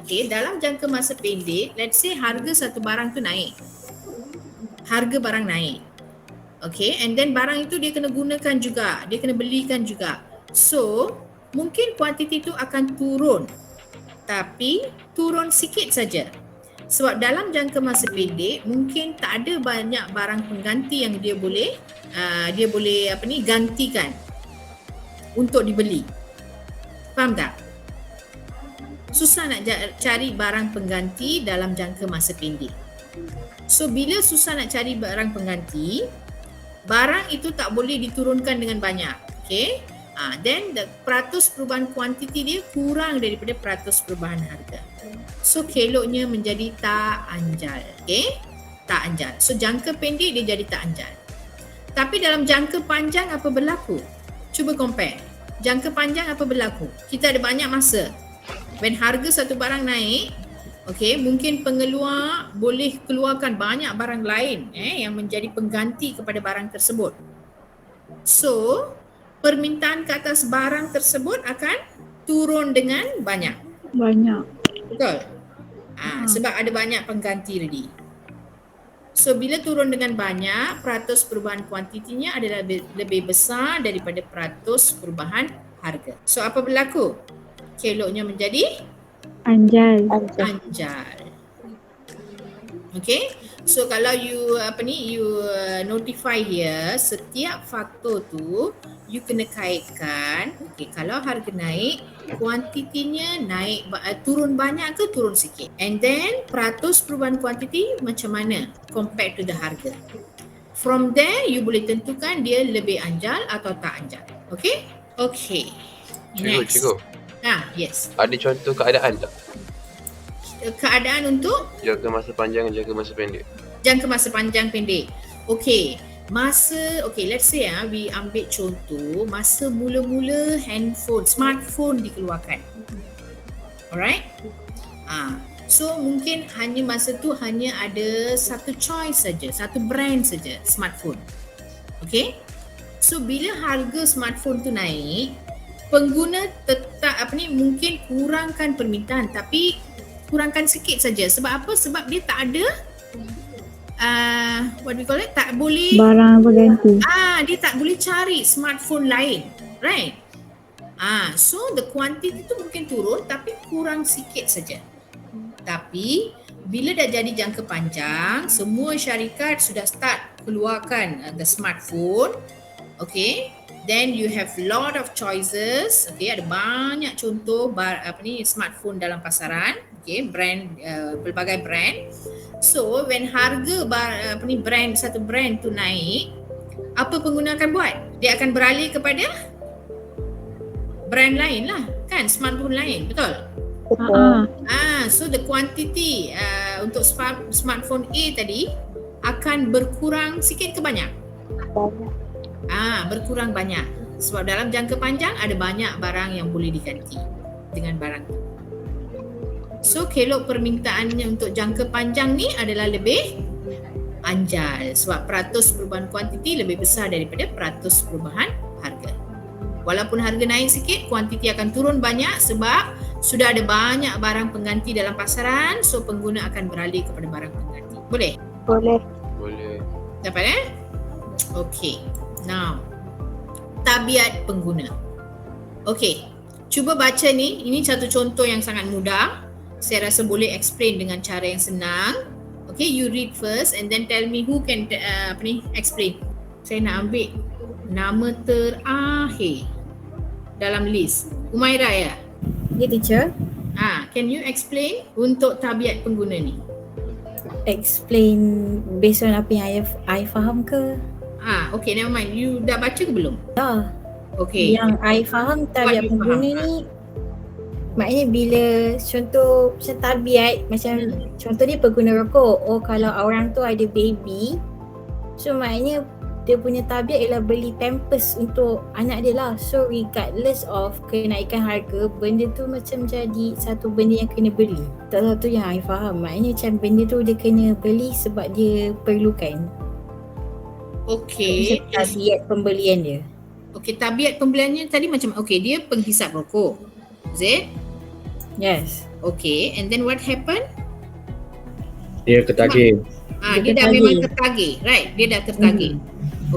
okey, dalam jangka masa pendek, let's say harga satu barang tu naik. Harga barang naik. Okey, and then barang itu dia kena gunakan juga, dia kena belikan juga. So, mungkin kuantiti itu akan turun. Tapi turun sikit saja. Sebab dalam jangka masa pendek mungkin tak ada banyak barang pengganti yang dia boleh gantikan untuk dibeli. Faham tak? Susah nak cari barang pengganti dalam jangka masa pendek. So bila susah nak cari barang pengganti, barang itu tak boleh diturunkan dengan banyak. Okay? Then the peratus perubahan kuantiti dia kurang daripada peratus perubahan harga. So keloknya menjadi tak anjal. Okay? Tak anjal. So jangka pendek dia jadi tak anjal. Tapi dalam jangka panjang apa berlaku? Cuba compare. Jangka panjang apa berlaku? Kita ada banyak masa. When harga satu barang naik, okay, mungkin pengeluar boleh keluarkan banyak barang lain yang menjadi pengganti kepada barang tersebut. So permintaan ke atas barang tersebut akan turun dengan banyak. Betul? Sebab ada banyak pengganti tadi. So bila turun dengan banyak, peratus perubahan kuantitinya adalah lebih besar daripada peratus perubahan harga. So apa berlaku? Keloknya menjadi
Anjal.
anjal. Okay, so kalau you notify here, setiap faktor tu you kena kaitkan. Okay, kalau harga naik, kuantitinya naik, turun banyak ke turun sikit, and then peratus perubahan kuantiti macam mana compared to the harga. From there you boleh tentukan dia lebih anjal atau tak anjal. Okay, okay. Next.
Cikgu.
Yes.
Ada contoh keadaan tak?
Keadaan untuk
Jangka masa panjang, jangka masa pendek.
jangka masa panjang pendek. Okey, let's say we ambil contoh masa mula-mula smartphone dikeluarkan. Alright? So mungkin masa tu hanya ada satu choice saja, satu brand saja smartphone. Okey? So bila harga smartphone tu naik, pengguna tetap mungkin kurangkan permintaan, tapi kurangkan sikit saja. Sebab apa? Sebab dia tak ada tak boleh
Barang berganti.
dia tak boleh cari smartphone lain, right? So the quantity tu mungkin turun tapi kurang sikit saja. Tapi bila dah jadi jangka panjang, semua syarikat sudah start keluarkan the smartphone. Okay, then you have lot of choices. Okay, ada banyak contoh smartphone dalam pasaran. Okay, brand, pelbagai brand. So when harga satu brand tu naik, apa pengguna akan buat? Dia akan beralih kepada brand lain lah, kan, smartphone lain, betul?
Betul.
So the quantity untuk smartphone A tadi akan berkurang sikit ke banyak?
Banyak.
Berkurang banyak. Sebab dalam jangka panjang ada banyak barang yang boleh diganti dengan barang tu. So kelok permintaannya untuk jangka panjang ni adalah lebih anjal sebab peratus perubahan kuantiti lebih besar daripada peratus perubahan harga. Walaupun harga naik sikit, kuantiti akan turun banyak sebab sudah ada banyak barang pengganti dalam pasaran, so pengguna akan beralih kepada barang pengganti. Boleh?
Boleh.
Dapat Okay. Now, tabiat pengguna. Okay. Cuba baca ni. Ini satu contoh yang sangat mudah. Saya rasa boleh explain dengan cara yang senang. Okay, you read first and then tell me who can explain. Saya nak ambil nama terakhir dalam list. Umairah ya?
Ya, teacher.
Can you explain untuk tabiat pengguna ni?
Explain based on apa yang I faham ke?
Okay, never mind. You dah baca ke belum?
Dah.
Okay.
Yang I faham tabiat
you
pengguna
faham?
ni, maknanya bila contoh macam tabiat, macam contoh dia pengguna rokok. Kalau orang tu ada baby, so maknanya dia punya tabiat ialah beli pampers untuk anak dia lah. So regardless of kenaikan harga, benda tu macam jadi satu benda yang kena beli. Tak tu yang I faham. Maknanya macam benda tu dia kena beli sebab dia perlukan.
Okay.
Macam tabiat pembelian dia.
Okay, tabiat pembeliannya tadi macam, okay, dia penghisap rokok. Is it?
Yes.
Okay, and then what happened?
Dia ketagih.
Dia dah
tertagih.
memang tertagih, right? Dia dah tertagih.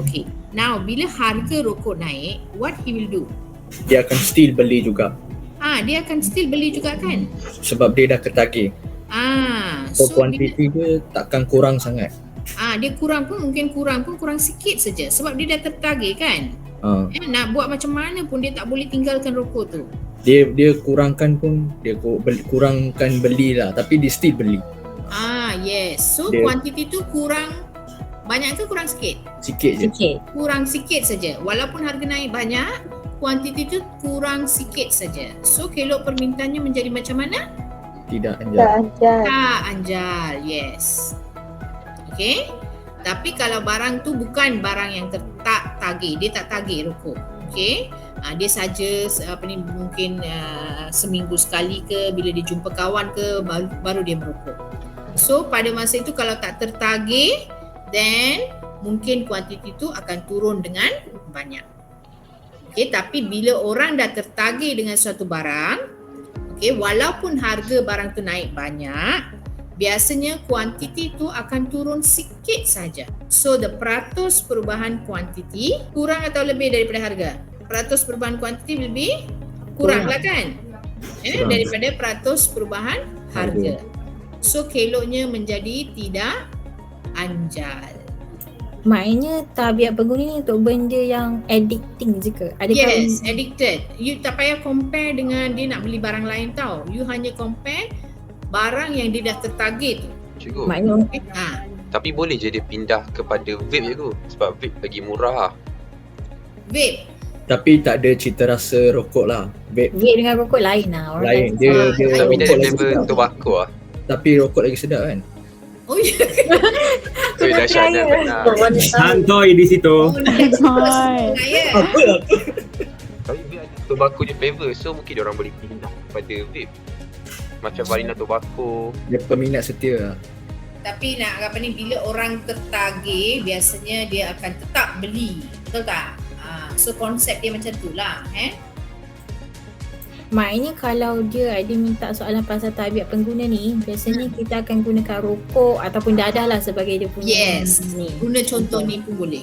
Okay, now bila harga rokok naik, what he will do?
Dia akan still beli juga
Dia akan still beli juga kan?
sebab dia dah ketagih. So kuantiti dia takkan kurang sangat.
Dia kurang pun kurang sikit saja sebab dia dah tertagih kan? Nak buat macam mana pun dia tak boleh tinggalkan rokok tu.
Dia kurangkan pun kurangkan belilah, tapi dia still beli.
Yes. So
Dia-
kuantiti tu kurang banyak ke kurang sikit?
Sikit je.
Sikit.
Kurang sikit saja. Walaupun harga naik banyak, kuantiti tu kurang sikit saja. So kelok permintaannya menjadi macam mana?
Tidak
Tak
anjal.
anjal.
Tak anjal. Yes. Okay. Tapi kalau barang tu bukan barang yang tak tagih, dia tak tagih rokok. Okay. Dia saja mungkin seminggu sekali ke, bila dia jumpa kawan ke, baru dia merokok. So pada masa itu kalau tak tertagih, then mungkin kuantiti tu akan turun dengan banyak. Okay, tapi bila orang dah tertagih dengan suatu barang, Okay, walaupun harga barang tu naik banyak, biasanya kuantiti tu akan turun sikit saja. So the peratus perubahan kuantiti kurang atau lebih daripada harga? Peratus perubahan kuantiti lebih kurang lah kan? Daripada peratus perubahan harga. So keloknya menjadi tidak anjal.
Maknanya tabiat pengguna ni untuk benda yang addicting je ke? Adakah
Yes, addicted. You tak payah compare dengan dia nak beli barang lain tau. You hanya compare barang yang dia dah tertarget tu.
Cikgu,
maknanya
tapi boleh je dia pindah kepada vape je tu. Sebab vape lagi murah lah.
Vape.
Tapi tak ada cita rasa rokok lah. Vape
vape dengan rokok lain lah. Orang
lain.
kata,
Dia
Tapi dia
rokok
ada
lagi
flavor
sedap.
tobacco lah.
Tapi rokok lagi sedap kan?
Oh ya.
So dahsyat dia nak.
Santoy di situ.
Oh, dia
Hai.
ya.
Apa?
Tapi vape ada tobacco je flavor. So mungkin dia orang boleh pindah kepada vape. Macam vanilla tobacco.
Dia peminat setia lah.
Tapi nak apa ni, bila orang tertagih biasanya dia akan tetap beli. Betul tak? So konsep dia macam tu lah.
maknanya kalau dia ada minta soalan pasal tabiat pengguna ni, biasanya kita akan gunakan rokok ataupun dadah lah sebagai dia punya
Yes.
ni.
Guna contoh ni pun boleh.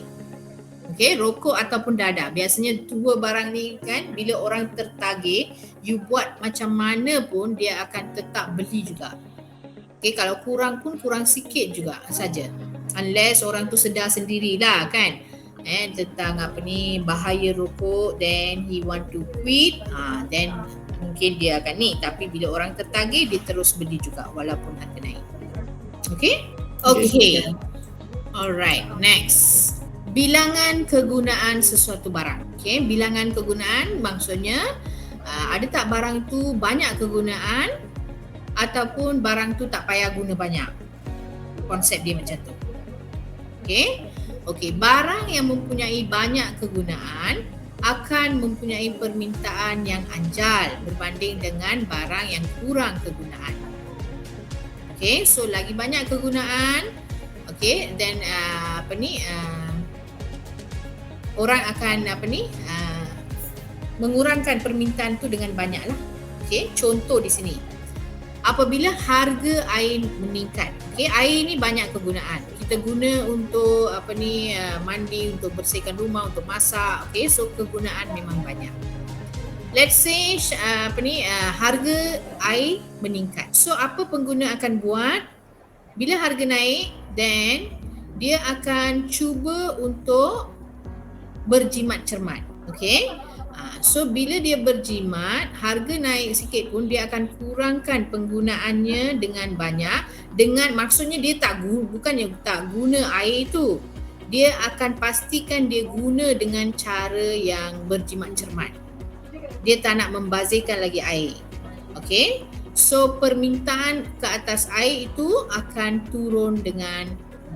Okay, rokok ataupun dadah. Biasanya dua barang ni kan, bila orang tertagih, you buat macam mana pun dia akan tetap beli juga. Okay, kalau kurang pun kurang sikit juga saja. Unless orang tu sedar sendirilah kan. Tentang apa ni, bahaya rokok, then he want to quit, then mungkin dia akan ni. Tapi bila orang tertagih, dia terus beli juga walaupun harga naik. Okay? Okay. Alright, next. Bilangan kegunaan sesuatu barang. Okay, bilangan kegunaan maksudnya ada tak barang tu banyak kegunaan ataupun barang tu tak payah guna banyak. Konsep dia macam tu. Okay. Okey, barang yang mempunyai banyak kegunaan akan mempunyai permintaan yang anjal berbanding dengan barang yang kurang kegunaan. Okey, so lagi banyak kegunaan, okey, then orang akan mengurangkan permintaan tu dengan banyak lah. Okey, contoh di sini. Apabila harga air meningkat, okey, air ni banyak kegunaan. Kita guna untuk mandi, untuk bersihkan rumah, untuk masak. Okey, so kegunaan memang banyak. Let's say harga air meningkat. So apa pengguna akan buat? Bila harga naik, then dia akan cuba untuk berjimat cermat. Okey? So bila dia berjimat, harga naik sikit pun dia akan kurangkan penggunaannya dengan banyak. Dengan maksudnya dia bukannya tak guna air tu. Dia akan pastikan dia guna dengan cara yang berjimat cermat. Dia tak nak membazirkan lagi air. Okey? So permintaan ke atas air itu akan turun dengan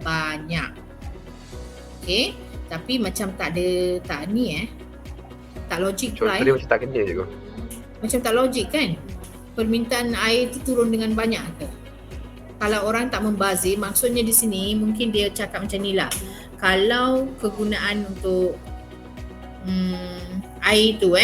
banyak. Okey? Tapi macam tak logik pula.
Contoh dia macam tak kena je kau.
Macam tak logik kan? Permintaan air tu turun dengan banyak ke? Kalau orang tak membazir, maksudnya di sini mungkin dia cakap macam ni lah. Kalau kegunaan untuk air tu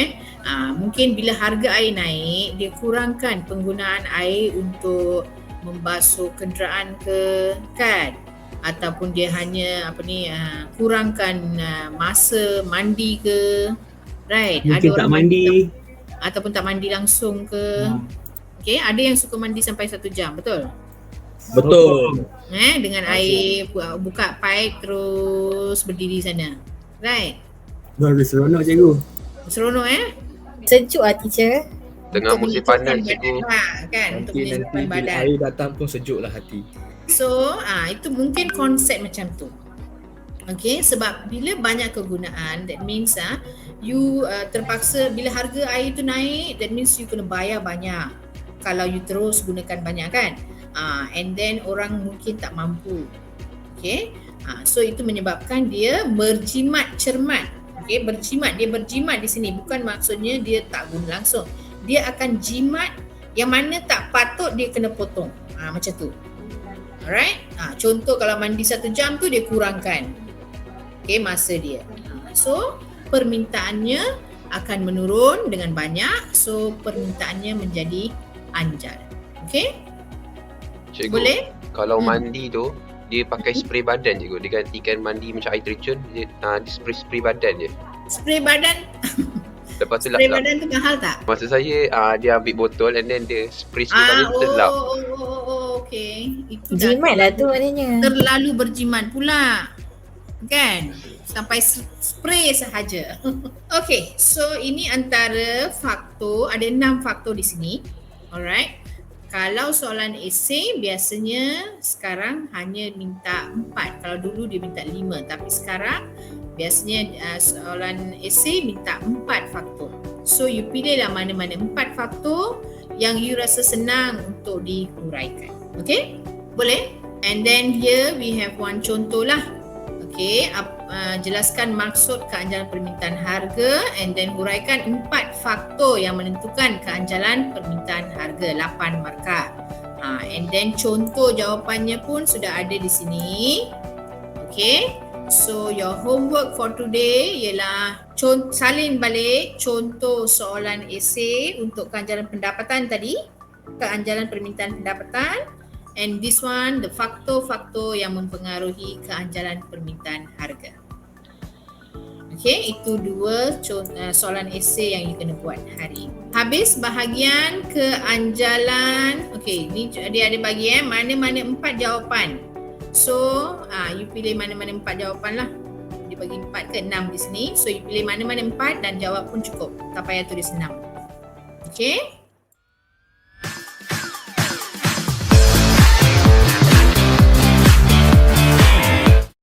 mungkin bila harga air naik, dia kurangkan penggunaan air untuk membasuh kenderaan ke kan? Ataupun dia hanya kurangkan masa mandi ke, right?
Mungkin tak mandi
ataupun tak mandi langsung ke. Okay, ada yang suka mandi sampai 1 jam, betul?
Betul.
Dengan air, buka pipe terus berdiri sana, right?
baru seronok cikgu.
Seronok
Sejuk lah teacher.
Tengah
Untuk
musim panas
menyejukkan
cikgu.
badan, kan? Untuk
Nanti
menyejukkan
bila
badan.
air datang pun sejuk lah hati.
So, itu mungkin konsep macam tu. Okay, sebab bila banyak kegunaan, that means you terpaksa bila harga air tu naik, that means you kena bayar banyak. Kalau you terus gunakan banyak kan. And then orang mungkin tak mampu. Okay, so itu menyebabkan dia berjimat cermat. Okay, dia berjimat di sini. Bukan maksudnya dia tak guna langsung. Dia akan jimat yang mana tak patut dia kena potong. Macam tu. Alright. Contoh kalau mandi 1 jam tu dia kurangkan. Okay, masa dia. So permintaannya akan menurun dengan banyak. So permintaannya menjadi anjal. Okay?
Cikgu,
Boleh?
kalau
Hmm.
mandi tu dia pakai spray badan cikgu. Dia gantikan mandi macam air terjun, dia spray badan je.
Spray badan,
Lepas tu
spray
lap-lap.
badan tu mahal tak?
Maksud saya dia ambil botol and then dia spray badan kita lap.
Okay. Itu dah
Jimat lah tu maknanya.
terlalu berjimat pula. Kan? Sampai spray sahaja. Okay, so ini antara faktor, ada 6 faktor di sini. Alright. Kalau soalan esei biasanya sekarang hanya minta 4. Kalau dulu dia minta 5, tapi sekarang biasanya soalan esei minta 4 faktor. So you pilihlah mana-mana 4 faktor yang you rasa senang untuk dihuraikan. Okay? Boleh? And then here we have one contoh lah. Okay, jelaskan maksud keanjalan permintaan harga and then huraikan 4 faktor yang menentukan keanjalan permintaan harga, 8 markah. And then contoh jawapannya pun sudah ada di sini. Okay, so your homework for today ialah salin balik contoh soalan esei untuk keanjalan pendapatan tadi, keanjalan permintaan pendapatan. And this one, the faktor-faktor yang mempengaruhi keanjalan permintaan harga. Okay, itu 2 soalan esei yang you kena buat hari ini. Habis bahagian keanjalan. Okay, ni dia ada bagi mana-mana 4 jawapan. So, you pilih mana-mana 4 jawapan lah. Dia bagi 4 ke 6 di sini. So, you pilih mana-mana 4 dan jawab pun cukup. Tak payah tulis 6. Okay.